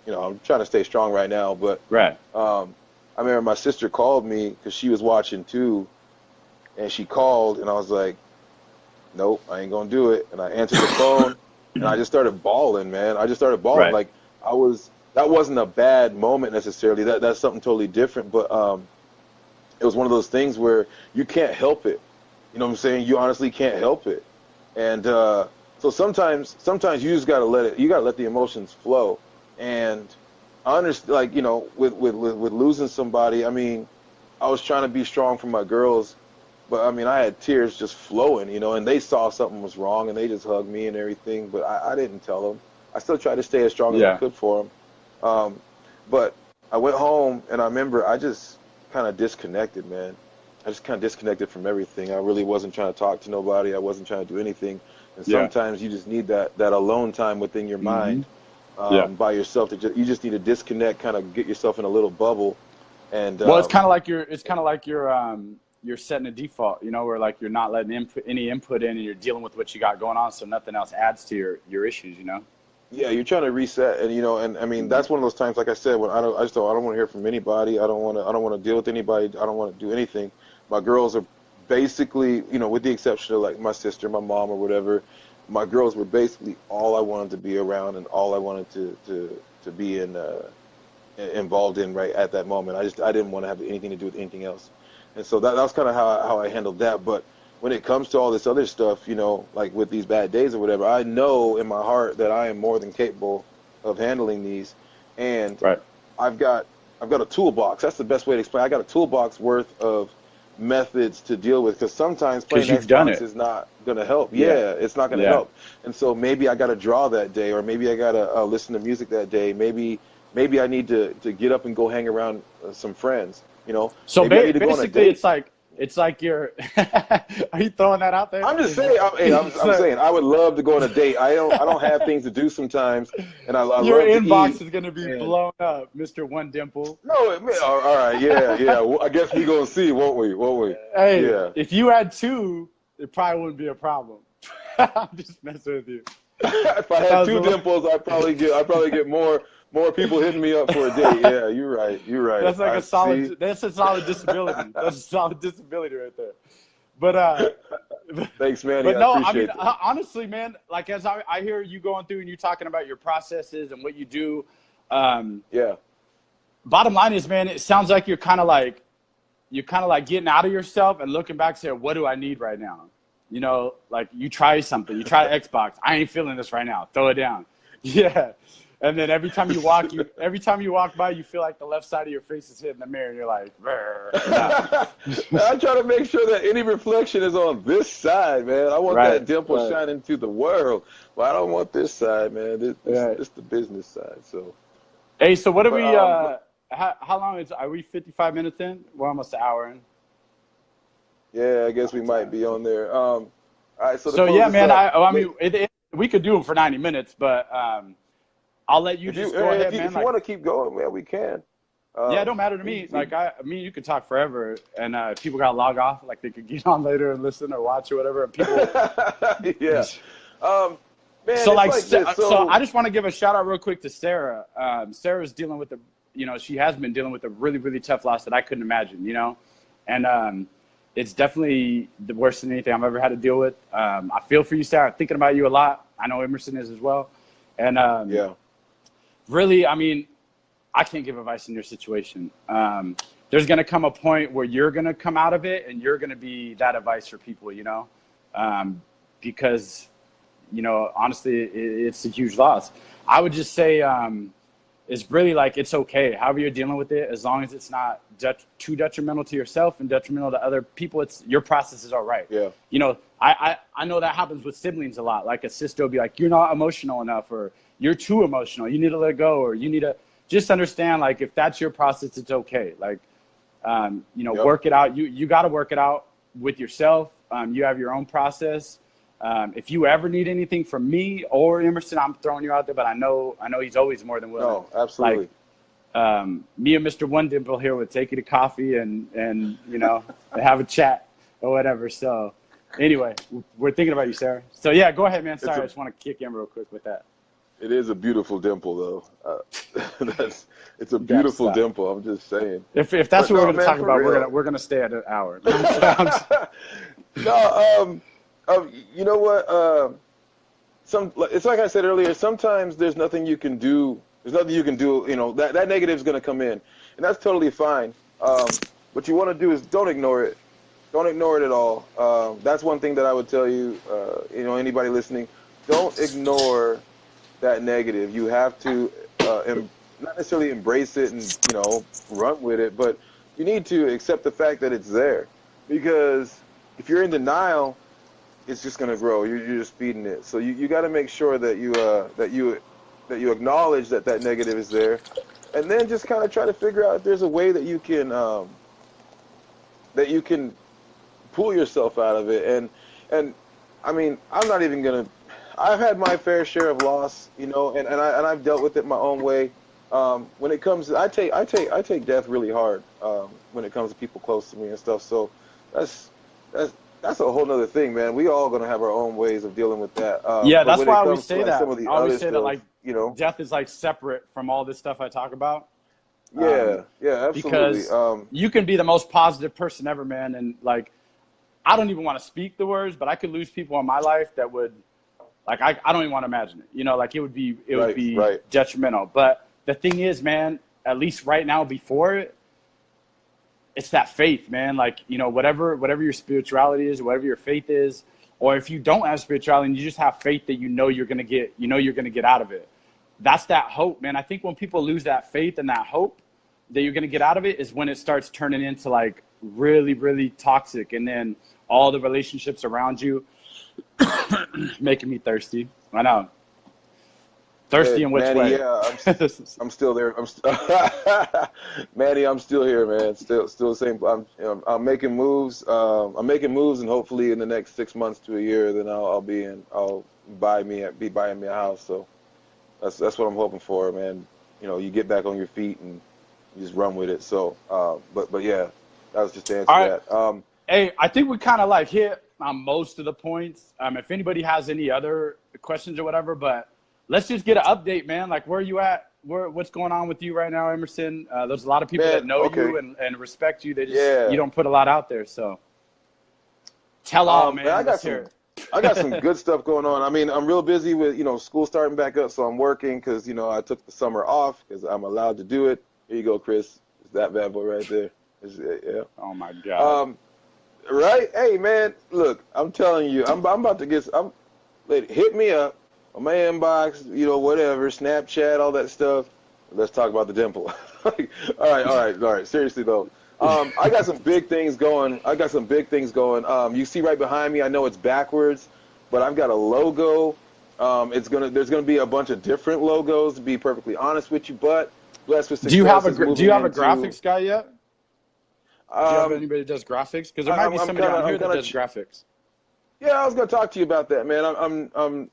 trying to stay strong right now, but I remember my sister called me because she was watching too, and she called, and I was like, nope, I ain't gonna do it. And I answered the phone, and I just started bawling, man. Like, that wasn't a bad moment necessarily. That's something totally different, but it was one of those things where you can't help it. You know what I'm saying? You honestly can't help it, and so sometimes you just gotta let the emotions flow. And I understand, like, with losing somebody, I was trying to be strong for my girls, but I had tears just flowing, and they saw something was wrong, and they just hugged me and everything, but I didn't tell them. I still tried to stay as strong as I could for them. But I went home, and I remember I just kind of disconnected, man. I just kind of disconnected from everything. I really wasn't trying to talk to nobody. I wasn't trying to do anything. And Yeah. sometimes you just need that alone time within your mind, Yeah. by yourself. You just need to disconnect, kind of get yourself in a little bubble. And Well, it's kind of like you're setting a default, you know, where like you're not letting any input in, and you're dealing with what you got going on, so nothing else adds to your issues, you know. yeah, you're trying to reset, and and I mean that's one of those times, like I said, when I don't want to hear from anybody. I don't want to deal with anybody. I don't want to do anything. My girls are basically, with the exception of like my sister, my mom, or whatever, my girls were basically all I wanted to be around and all I wanted to be involved in right at that moment. I didn't want to have anything to do with anything else, and so that was kind of how I handled that. But when it comes to all this other stuff, like with these bad days or whatever, I know in my heart that I am more than capable of handling these, and Right. I've got a toolbox. That's the best way to explain. I got a toolbox worth of methods to deal with, because sometimes playing Xbox is not going to help. Yeah, it's not going to help. And so maybe I got to draw that day, or maybe I got to listen to music that day. Maybe I need to get up and go hang around some friends. So maybe I need to go on a basically, date. it's like you're. Are you throwing that out there? I'm just saying. I'm saying I would love to go on a date. I don't have things to do sometimes, and I love to eat. Your inbox is gonna be blown up, Mr. One Dimple. No, man, all right, yeah. Well, I guess we gonna see, won't we? Hey, yeah. If you had two, it probably wouldn't be a problem. I'm just messing with you. If I had two dimples, I'd probably get more people hitting me up for a date. Yeah, you're right. That's like a solid. That's a solid disability. That's a solid disability right there. But thanks, man. But yeah, no, I mean, honestly, man. Like as I hear you going through and you talking about your processes and what you do. Yeah. Bottom line is, man, it sounds like you're kind of like getting out of yourself and looking back, saying, "What do I need right now?" Like you try something. You try Xbox. I ain't feeling this right now. Throw it down. Yeah. And then every time you walk by, you feel like the left side of your face is hitting the mirror, and you're like, I try to make sure that any reflection is on this side, man. I want that dimple shining to the world, but I don't want this side, man. This the business side. So, hey, so what are we? How long are we? 55 minutes in? We're almost an hour in. Yeah, I guess we might be on there. All right, so yeah, man. I mean, we could do them for 90 minutes, but I'll let you just go ahead, man. If you want to keep going, man, we can. Yeah, it don't matter to me. Like you could talk forever, and people got to log off. Like they could get on later and listen or watch or whatever. And people. Yeah. Man, so so I just want to give a shout out real quick to Sarah. Sarah's dealing with she has been dealing with a really, really tough loss that I couldn't imagine. And it's definitely the worst than anything I've ever had to deal with. I feel for you, Sarah. Thinking about you a lot. I know Emerson is as well. And yeah. Really, I mean, I can't give advice in your situation. There's going to come a point where you're going to come out of it and you're going to be that advice for people, because, honestly, it's a huge loss. I would just say it's really like it's okay. However you're dealing with it, as long as it's not too detrimental to yourself and detrimental to other people, your process is all right. Yeah. I know that happens with siblings a lot. Like a sister will be like, you're not emotional enough, or you're too emotional. You need to let go, or you need to just understand, like, if that's your process, it's okay. Like, work it out. You got to work it out with yourself. You have your own process. If you ever need anything from me or Emerson, I'm throwing you out there, but I know he's always more than willing. No, absolutely. Like, me and Mr. One Dimple here would take you to coffee and have a chat or whatever. So anyway, we're thinking about you, Sarah. So yeah, go ahead, man. Sorry, I just want to kick in real quick with that. It is a beautiful dimple, though. It's a beautiful dimple. I'm just saying. If that's what we're going to talk about, we're gonna stay at an hour. No, you know what? It's like I said earlier. Sometimes there's nothing you can do. There's nothing you can do. That negative is going to come in, and that's totally fine. What you want to do is don't ignore it. Don't ignore it at all. That's one thing that I would tell you. Anybody listening, don't ignore that negative. You have to not necessarily embrace it and run with it, but you need to accept the fact that it's there. Because if you're in denial, it's just going to grow. You're just feeding it. So you got to make sure that you acknowledge that negative is there, and then just kind of try to figure out if there's a way that you can that you can pull yourself out of it. And I mean, I'm not even gonna. I've had my fair share of loss, you know, and I've dealt with it my own way. When it comes to, I take death really hard when it comes to people close to me and stuff. So that's that's a whole nother thing, man. We all gonna have our own ways of dealing with that. Yeah, But that's when why it I always comes to say like that. some of the I always other say that stuff, like you know, death is like separate from all this stuff I talk about. yeah, yeah, absolutely. Because you can be the most positive person ever, man, and like I don't even want to speak the words, but I could lose people in my life that would, like, I don't even want to imagine it. You know, like it would be Right. detrimental. But the thing is, man, at least right now before it, it's that faith, man. Like, you know, whatever your spirituality is, whatever your faith is, or if you don't have spirituality and you just have faith that you're gonna get out of it. That's that hope, man. I think when people lose that faith and that hope that you're gonna get out of it is when it starts turning into like really, really toxic, and then all the relationships around you making me thirsty. I know. Thirsty in which Manny, way? yeah, I'm still there. Manny, I'm still here, man. Still the same. I'm making moves. I'm making moves, and hopefully in the next 6 months to a year, then I'll be buying me a house. So that's what I'm hoping for, man. You know, you get back on your feet and you just run with it. So, but yeah, that was just to answer All right. that. Hey, I think we kind of like hit on most of the points. If anybody has any other questions or whatever, but let's just get an update, man. Like, where are you at? What's going on with you right now, Emerson? There's a lot of people that know you and respect you. They just you don't put a lot out there. So tell all, man. I got some good stuff going on. I mean, I'm real busy with, you know, school starting back up, so I'm working because, you know, I took the summer off because I'm allowed to do it. Here you go, Chris. It's that bad boy right there. Yeah. Oh my God. Right? Hey, man, look, I'm telling you, I'm about to hit me up on my inbox, you know, whatever, Snapchat, all that stuff. Let's talk about the dimple. All right. Seriously, though. I got some big things going. You see right behind me, I know it's backwards, but I've got a logo. There's gonna be a bunch of different logos, to be perfectly honest with you, but Blessed with Success. Do you have a graphics guy yet? Do you have anybody that does graphics? Because there might be somebody on here that does graphics. Yeah, I was going to talk to you about that, man. I'm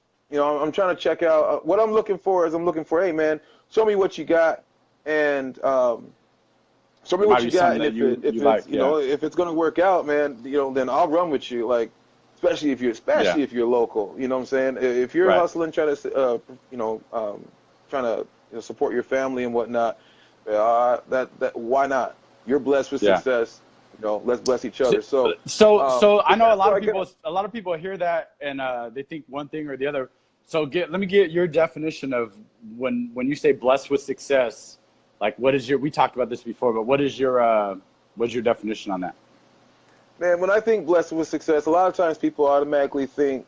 trying to check out what I'm looking for. Hey, man, show me what you got, and show me what you got. And if it's going to work out, man, you know, then I'll run with you. Like, especially if you're local. You know what I'm saying? If you're hustling, trying to support your family and whatnot, that why not? You're blessed with success. You know, let's bless each other. So I know a lot of people hear that and they think one thing or the other. So let me get your definition of when you say blessed with success. Like, we talked about this before, but what's your definition on that? Man, when I think blessed with success, a lot of times people automatically think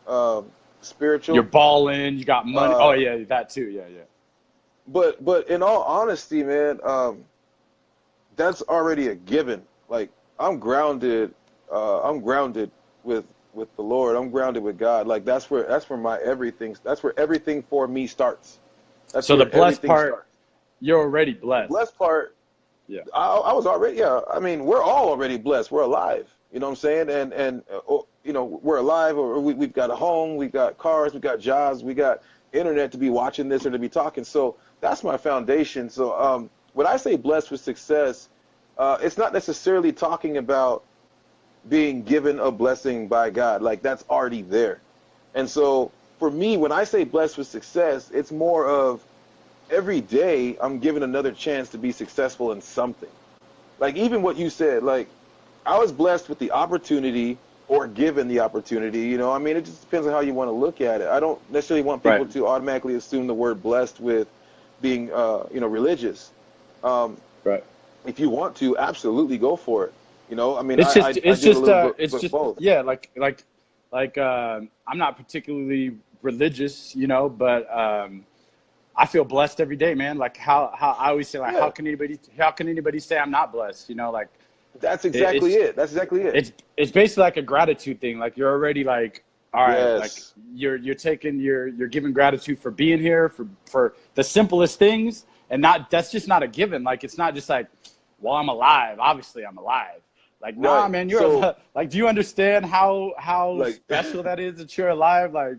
spiritual. You're balling, you got money. Oh yeah, that too. Yeah. But in all honesty, man, that's already a given. Like, I'm grounded with the Lord. I'm grounded with God. Like, that's where my everything. That's where everything for me starts. So the blessed part, you're already blessed. The blessed part, yeah. I was already. Yeah. I mean, we're all already blessed. We're alive. You know what I'm saying? And you know, we're alive. Or we've got a home. We got cars. We got jobs. We got internet to be watching this or to be talking. So that's my foundation. So when I say blessed with success, it's not necessarily talking about being given a blessing by God. Like, that's already there. And so for me, when I say blessed with success, it's more of every day I'm given another chance to be successful in something. Like, even what you said, like, I was blessed with the opportunity or given the opportunity. You know, I mean, it just depends on how you want to look at it. I don't necessarily want people to automatically assume the word blessed with being, religious. Right. If you want to, absolutely go for it. You know, I mean, it's just both. Yeah, like I'm not particularly religious, you know, but I feel blessed every day, man. Like how I always say, like, how can anybody say I'm not blessed? You know, like that's exactly it. That's exactly it. It's basically like a gratitude thing. Like, you're already like, all right, like you're giving gratitude for being here, for the simplest things, and that's just not a given. Like, it's not just like, well, I'm alive. Obviously, I'm alive. Like, nah, man, like, do you understand how like, special that is that you're alive? Like,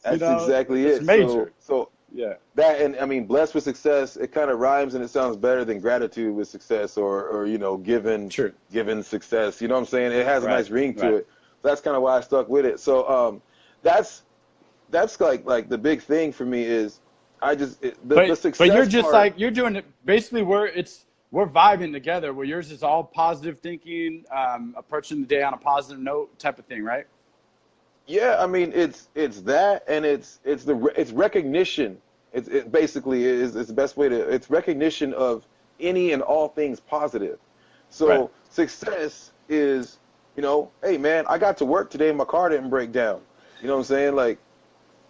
that's exactly it's it. major. So Yeah. that, and I mean, blessed with success, it kind of rhymes and it sounds better than gratitude with success, or given True. success. You know what I'm saying? It has a Right. nice ring to Right. it. So that's kind of why I stuck with it. So that's like the big thing for me is the success but you're just part. like, you're doing it basically we're vibing together, where yours is all positive thinking, approaching the day on a positive note type of thing, right? Yeah, I mean it's that, and it's recognition. It basically is the best way to. It's recognition of any and all things positive. So Right. success is, hey man, I got to work today and my car didn't break down. You know what I'm saying? Like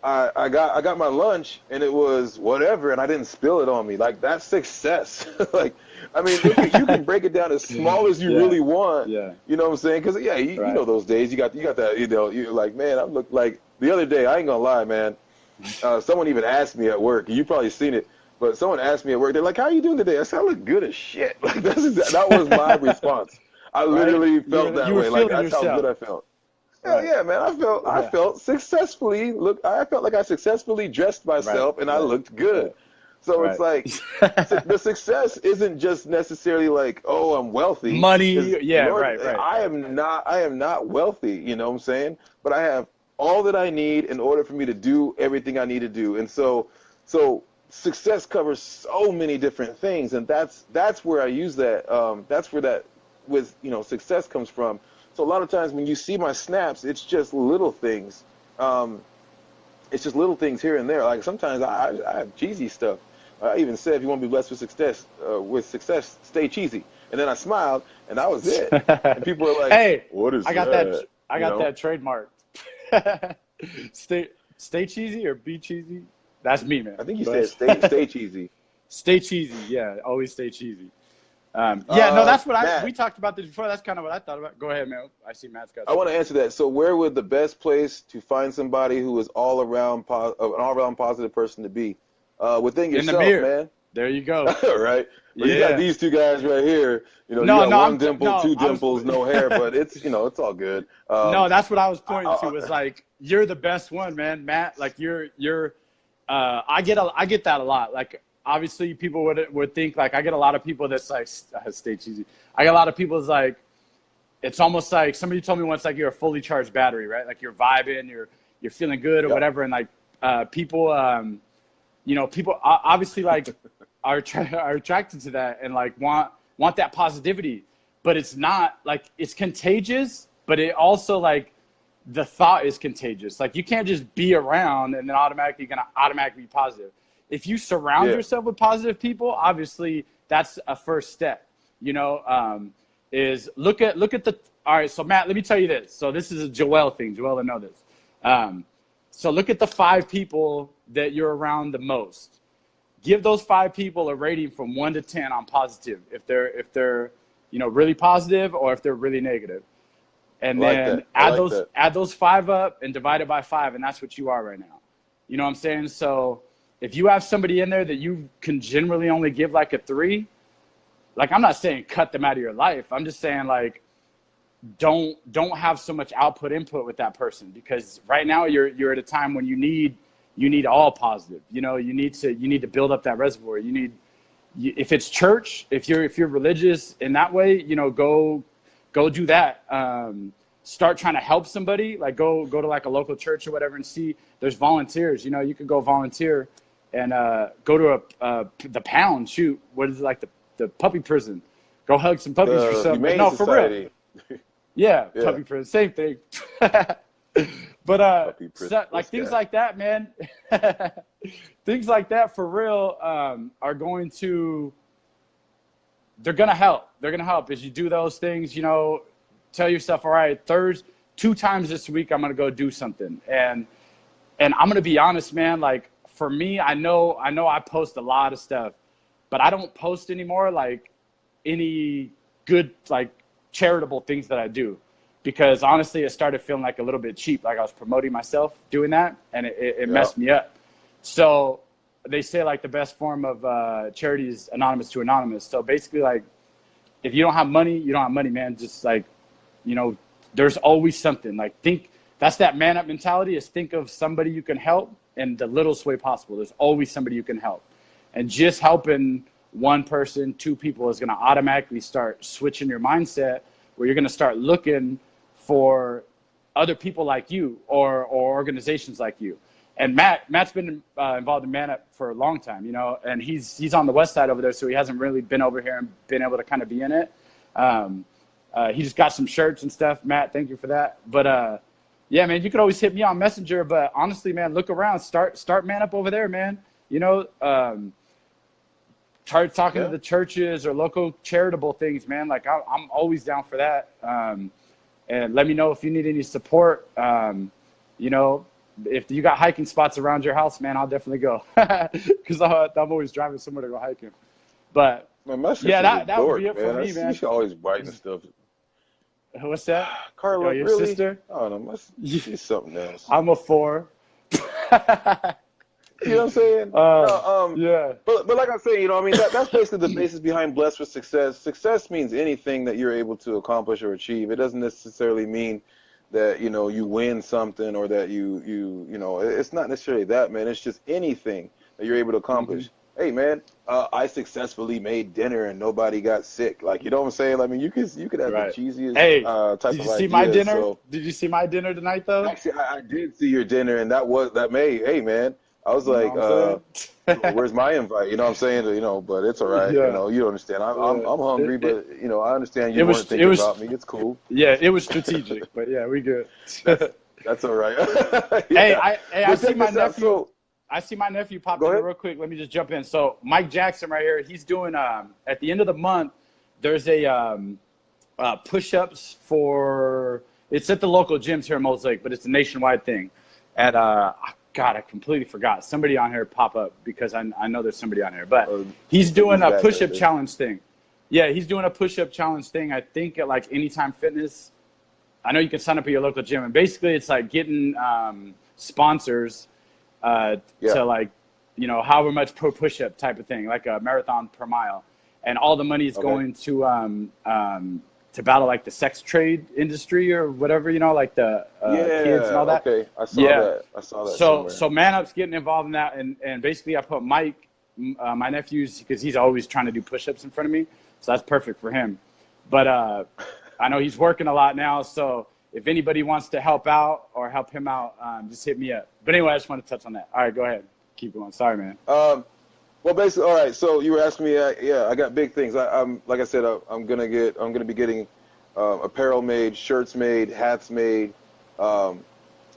I got my lunch and it was whatever and I didn't spill it on me. Like that's success. Like I mean, you can break it down as small as you Yeah. really want. Yeah. You know what I'm saying? Because yeah, you know those days you got that. You're like, man, I look like the other day. I ain't gonna lie, man. Someone even asked me at work. You probably seen it, but someone asked me at work. They're like, "How you doing today?" I said, "I look good as shit." Like that was my response. I literally felt that way. Like that's how good I felt. Hell yeah, man! I felt successfully. I felt like I successfully dressed myself, and I looked good. So it's like the success isn't just necessarily like, oh, I'm wealthy. Money, yeah, Lord, right. I am not wealthy. You know what I'm saying? But I have all that I need in order for me to do everything I need to do. And so success covers so many different things, and that's where I use that. That's where that with success comes from. So a lot of times when you see my snaps, it's just little things. It's just little things here and there. Like sometimes I have cheesy stuff. I even said, if you want to be blessed with success, stay cheesy. And then I smiled, and that was it. And people were like, "Hey, what is I got that? I got that trademark. Stay cheesy or be cheesy." That's me, man. I think you said stay cheesy. Stay cheesy. Yeah, always stay cheesy. No, that's what we talked about this before. That's kind of what I thought about. Go ahead, man. I see Matt's got. I want to answer that. So, where would the best place to find somebody who is an all around positive person to be? Within yourself, in the mirror, man. There you go. Right. Well, you got these two guys right here. You got one dimple, two dimples, no hair, but it's it's all good. No, that's what I was pointing to. Was like, you're the best one, man, Matt. Like you're. I get that a lot. Like, obviously, people would think, like, I get a lot of people that's like, stay cheesy. I get a lot of people that's like, it's almost like somebody told me once, like, you're a fully charged battery, right? Like, you're vibing, you're feeling good or whatever, and like people, people obviously like are attracted to that and like want that positivity, but it's not like, it's contagious, but it also like, the thought is contagious. Like, you can't just be around and then automatically be positive. If you surround yourself with positive people, obviously that's a first step, is look at all right. So Matt, let me tell you this. So this is a Joel thing. Joel will know this. So look at the 5 people that you're around the most. Give those 5 people a rating from 1 to 10 on positive. If they're really positive, or if they're really negative. And then add those 5 up and divide it by 5, and that's what you are right now. You know what I'm saying? So if you have somebody in there that you can generally only give like a 3, like, I'm not saying cut them out of your life. I'm just saying, like, don't have so much input with that person, because right now you're at a time when you need all positive. You need to build up that reservoir. If it's church, if you're religious in that way, go do that. Start trying to help somebody, like go to like a local church or whatever, and see there's volunteers. You could go volunteer and go to the pound. Shoot, what is it, like the puppy prison? Go hug some puppies or something. No, for real. Yeah, puppy prison, same thing. But like things like that, man. Things like that for real are going to. They're gonna help. They're gonna help as you do those things. Tell yourself, all right, 2 times this week I'm gonna go do something, and I'm gonna be honest, man. Like, for me, I know I post a lot of stuff, but I don't post anymore like any good like charitable things that I do, because honestly it started feeling like a little bit cheap, like I was promoting myself doing that, and it messed me up. So they say like the best form of charity is anonymous to anonymous. So basically, like, if you don't have money, you don't have money, man. Just like, you know, there's always something. Like, that's that man up mentality, is think of somebody you can help in the littlest way possible. There's always somebody you can help. And just helping one person, two people is going to automatically start switching your mindset, where you're going to start looking for other people like you, or organizations like you. And Matt's been involved in Man Up for a long time, you know, and he's on the west side over there, so he hasn't really been over here and been able to kind of be in it. He just got some shirts and stuff. Matt, thank you for that. But yeah, man, you could always hit me on Messenger. But honestly, man, look around, start Man Up over there, man. You know, start talking to the churches or local charitable things, man. Like, I'm always down for that. And let me know if you need any support. You know, if you got hiking spots around your house, man, I'll definitely go, because I'm always driving somewhere to go hiking. But Man, my yeah, that would be it man. for me, man. She's always writing stuff. What's that? Carla, your really? sister? I don't know. She's something else. I'm a 4. You know what I'm saying? Yeah. But like I say, you know, I mean, that's basically the basis behind Blessed with Success. Success means anything that you're able to accomplish or achieve. It doesn't necessarily mean that, you know, you win something, or that you know, it's not necessarily that, man. It's just anything that you're able to accomplish. Mm-hmm. Hey, man, I successfully made dinner and nobody got sick. Like, you know what I'm saying? I mean, you could have the cheesiest type of did you see ideas, my dinner? So. Did you see my dinner tonight, though? Actually, I did see your dinner, and that made, hey, man, I was like, where's my invite? You know what I'm saying? You know, but it's all right. Yeah. You know, you understand. I'm hungry, but, you know, I understand you weren't thinking about me. It's cool. Yeah, it was strategic, but yeah, we good. That's all right. Yeah. Hey, I see my nephew. I see my nephew pop in real quick. Let me just jump in. So Mike Jackson right here, he's doing, at the end of the month, there's a push-ups for, it's at the local gyms here in Mosaic, but it's a nationwide thing. And God, I completely forgot. Somebody on here pop up, because I know there's somebody on here. But he's doing a push-up challenge thing. Yeah, he's doing a push-up challenge thing, I think, at like Anytime Fitness. I know you can sign up at your local gym. And basically it's like getting sponsors to, like, you know, however much per push-up type of thing, like a marathon per mile. And all the money is going to battle like the sex trade industry or whatever, you know, like the kids and all that. Okay, I saw that. So Man Up's getting involved in that, and basically I put Mike, my nephew's, because he's always trying to do push-ups in front of me, so that's perfect for him. But I know he's working a lot now, so if anybody wants to help out or help him out, just hit me up. But anyway, I just want to touch on that. All right, go ahead. Keep going. Sorry, man. Well, basically, all right. So you were asking me, I got big things. I'm like I said, I'm gonna be getting apparel made, shirts made, hats made. I'm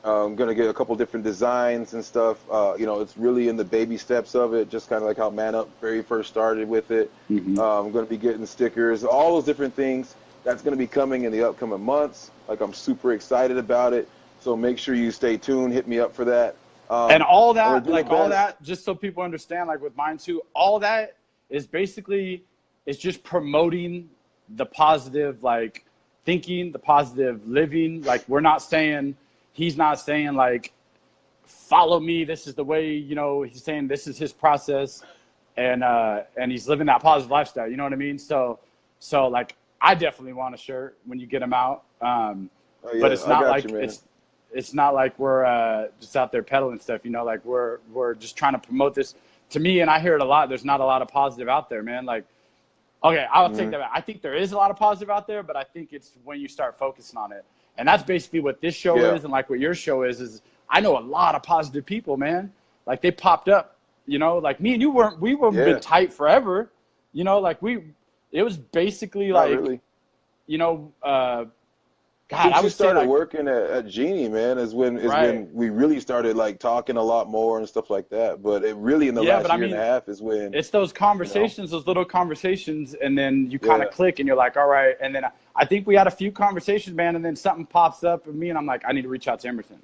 gonna get a couple different designs and stuff. You know, it's really in the baby steps of it, just kind of like how Man Up very first started with it. Mm-hmm. I'm gonna be getting stickers, all those different things. That's gonna be coming in the upcoming months. Like, I'm super excited about it. So make sure you stay tuned. Hit me up for that. And all that, like all that, just so people understand, like with mine too, all that is basically, it's just promoting the positive, like, thinking, the positive living. Like, he's not saying like, follow me, this is the way, you know, he's saying this is his process, and he's living that positive lifestyle, you know what I mean? So like, I definitely want a shirt when you get them out. But it's not like it's not like we're just out there peddling stuff, you know, like we're just trying to promote this. To me, and I hear it a lot, there's not a lot of positive out there, man. Like, okay, I'll take that back. I think there is a lot of positive out there, but I think it's when you start focusing on it. And that's basically what this show is, and like what your show is I know a lot of positive people, man. Like, they popped up, you know, like me and you we weren't been tight forever, you know, like it was basically not like, really. You know, God, I was started working at Genie, man, is when we really started like talking a lot more and stuff like that. But it really in the last year and a half is when it's those conversations, those little conversations, and then you kind of click and you're like, all right. And then I think we had a few conversations, man, and then something pops up in me, and I'm like, I need to reach out to Emerson.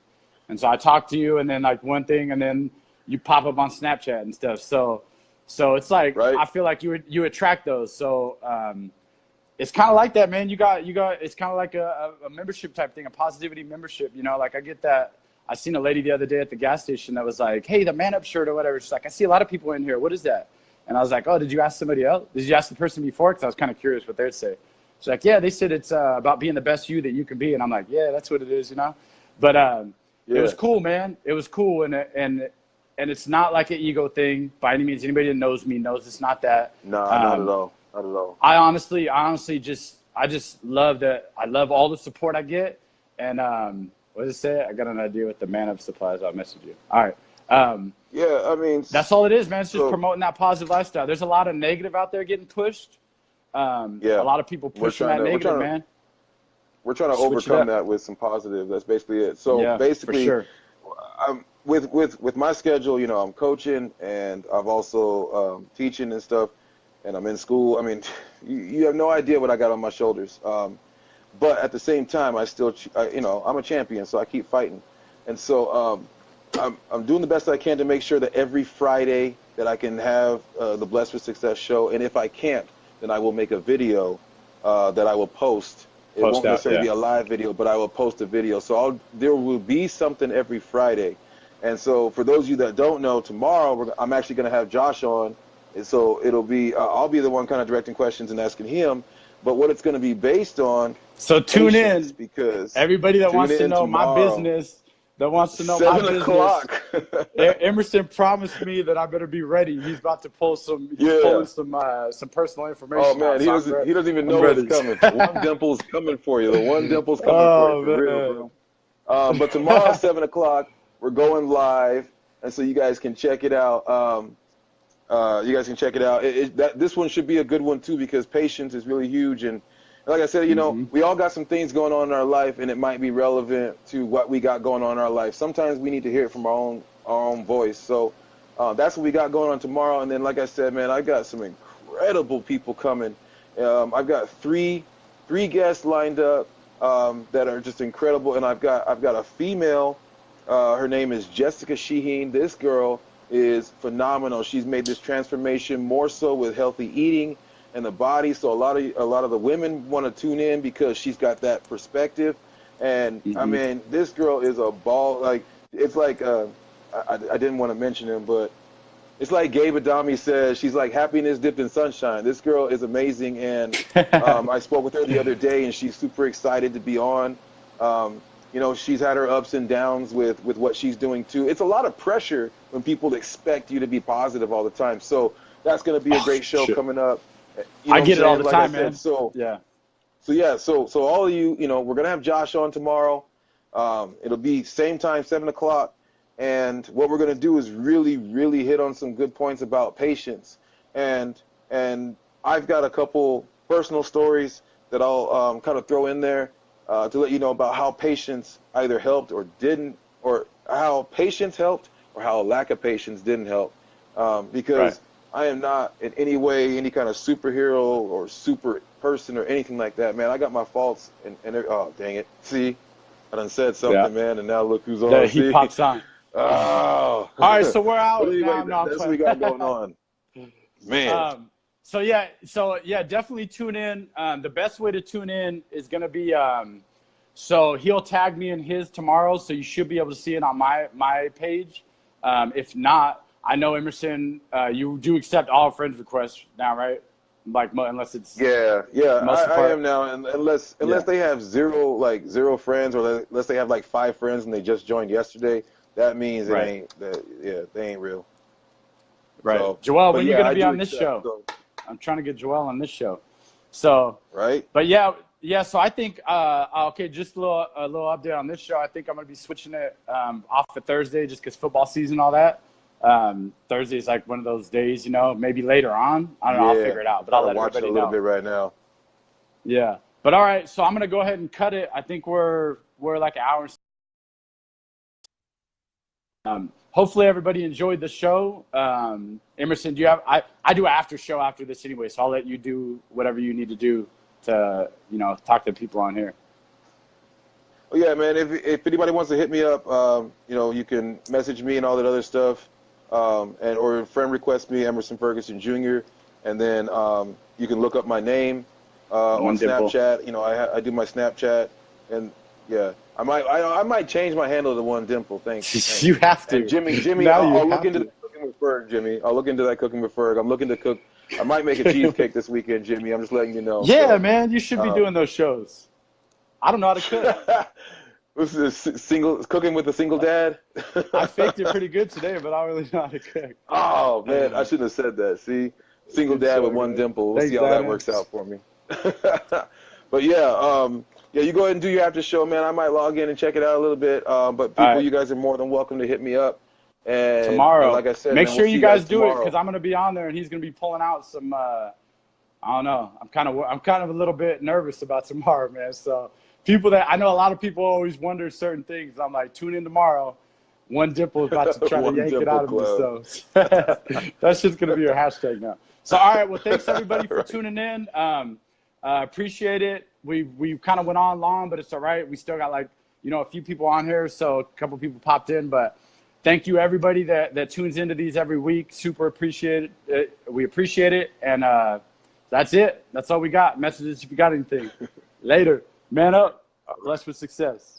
And so I talked to you, and then like one thing, and then you pop up on Snapchat and stuff. So it's like I feel like you attract those. So it's kind of like that, man. You got. It's kind of like a membership type thing, a positivity membership. You know, like I get that. I seen a lady the other day at the gas station that was like, "Hey, the Man Up shirt or whatever." She's like, "I see a lot of people in here. What is that?" And I was like, oh, did you ask somebody else? Did you ask the person before? Because I was kind of curious what they'd say. She's like, yeah, they said it's about being the best you that you can be. And I'm like, yeah, that's what it is, you know. But it was cool, man. It was cool, and it's not like an ego thing by any means. Anybody that knows me knows it's not that. No, not at all. Not at all. I honestly just love that. I love all the support I get. And what does it say? I got an idea with the man of supplies. I'll message you. All right. Yeah, I mean, that's all it is, man. It's just promoting that positive lifestyle. There's a lot of negative out there getting pushed. A lot of people pushing that negative, man. We're trying to overcome that with some positive. That's basically it. So basically, for sure. With my schedule, you know, I'm coaching and I'm also teaching and stuff, and I'm in school. I mean, you have no idea what I got on my shoulders. But at the same time, I still, you know, I'm a champion, so I keep fighting. And so I'm doing the best I can to make sure that every Friday that I can have the Blessed with Success show. And if I can't, then I will make a video that I will post. It won't necessarily be a live video, but I will post a video. So there will be something every Friday. And so for those of you that don't know, tomorrow I'm actually going to have Josh on. And so it'll be, I'll be the one kind of directing questions and asking him. But what it's going to be based on. So tune in, because everybody that wants to know my business, that wants to know my business. 7 o'clock. Emerson promised me that I better be ready. He's about to pull some, pulling some personal information. Oh man, he doesn't even know what's coming. One dimple's coming for you. The one dimple's coming for you, for real, bro. But tomorrow, 7 o'clock, we're going live, and so you guys can check it out. This one should be a good one too, because patience is really huge. And like I said, you know, we all got some things going on in our life, and it might be relevant to what we got going on in our life. Sometimes we need to hear it from our own voice. So that's what we got going on tomorrow. And then, like I said, man, I got some incredible people coming. I've got three guests lined up that are just incredible, and I've got a female. Her name is Jessica Sheheen. This girl is phenomenal. She's made this transformation more so with healthy eating and the body. So a lot of the women want to tune in because she's got that perspective. And I mean, this girl is a ball. Like, it's like I didn't want to mention him, but it's like Gabe Adami says, she's like happiness dipped in sunshine. This girl is amazing, and I spoke with her the other day, and she's super excited to be on. You know, she's had her ups and downs with what she's doing too. It's a lot of pressure when people expect you to be positive all the time. So that's going to be a great show coming up. You know, I get it all the time, man. So all of you, you know, we're going to have Josh on tomorrow. It'll be same time, 7 o'clock. And what we're going to do is really, really hit on some good points about patience. And I've got a couple personal stories that I'll kind of throw in there. To let you know about how patience either helped or didn't, or how patience helped or how a lack of patience didn't help. Because I am not in any way any kind of superhero or super person or anything like that, man. I got my faults, and oh, dang it. See, I done said something, man, and now look who's on. He pops on. Oh. All right, so we're out. That's what we got going on. Man. So definitely tune in. The best way to tune in is going to be, so he'll tag me in his tomorrow, so you should be able to see it on my page. If not, I know, Emerson, you do accept all friends requests now, right? Like, unless it's I am now, and unless they have zero friends, or unless they have like 5 friends and they just joined yesterday, that means they ain't real. Right, so, Joel, when are you going to be on this show? So. I'm trying to get Joel on this show. So, but so I think, okay, just a little update on this show. I think I'm going to be switching it off for Thursday just because football season, all that. Thursday is like one of those days, you know, maybe later on. I don't know, I'll figure it out, but I'll let everybody know. Watch it a little bit right now. Yeah. But all right, so I'm going to go ahead and cut it. I think we're like an hour. Hopefully everybody enjoyed the show. Emerson, do you have, I do an after show after this anyway, so I'll let you do whatever you need to do to, you know, talk to people on here. Well, yeah, man, if anybody wants to hit me up, you know, you can message me and all that other stuff, or friend request me, Emerson Ferguson Jr., and then you can look up my name on Snapchat. You know, I do my Snapchat, and yeah, I might change my handle to One Dimple. Thanks. You have to. And Jimmy, I'll look into cooking with Ferg, Jimmy. I'll look into that cooking with Ferg. I'm looking to cook. I might make a cheesecake this weekend, Jimmy. I'm just letting you know. Yeah, so, man, you should be doing those shows. I don't know how to cook. This is cooking with a single dad. I faked it pretty good today, but I don't really know how to cook. Oh man, I shouldn't have said that. See, single dad with one dimple. We'll see how that works out for me. But yeah, yeah, you go ahead and do your after show, man. I might log in and check it out a little bit. But people, you guys are more than welcome to hit me up. And tomorrow, like I said, make man, sure we'll you see guys do it tomorrow. because I'm gonna be on there and he's gonna be pulling out some. I don't know. I'm kind of a little bit nervous about tomorrow, man. So people that I know, a lot of people always wonder certain things. I'm like, tune in tomorrow. One dimple is about to try to yank it out of me. So that's just gonna be your hashtag now. So all right, well, thanks everybody for tuning in. Appreciate it. We kind of went on long, but it's all right. We still got like a few people on here, so a couple people popped in, but. Thank you, everybody that tunes into these every week. Super appreciate it. We appreciate it. And that's it. That's all we got. Messages if you got anything. Later. Man up. Blessed with success.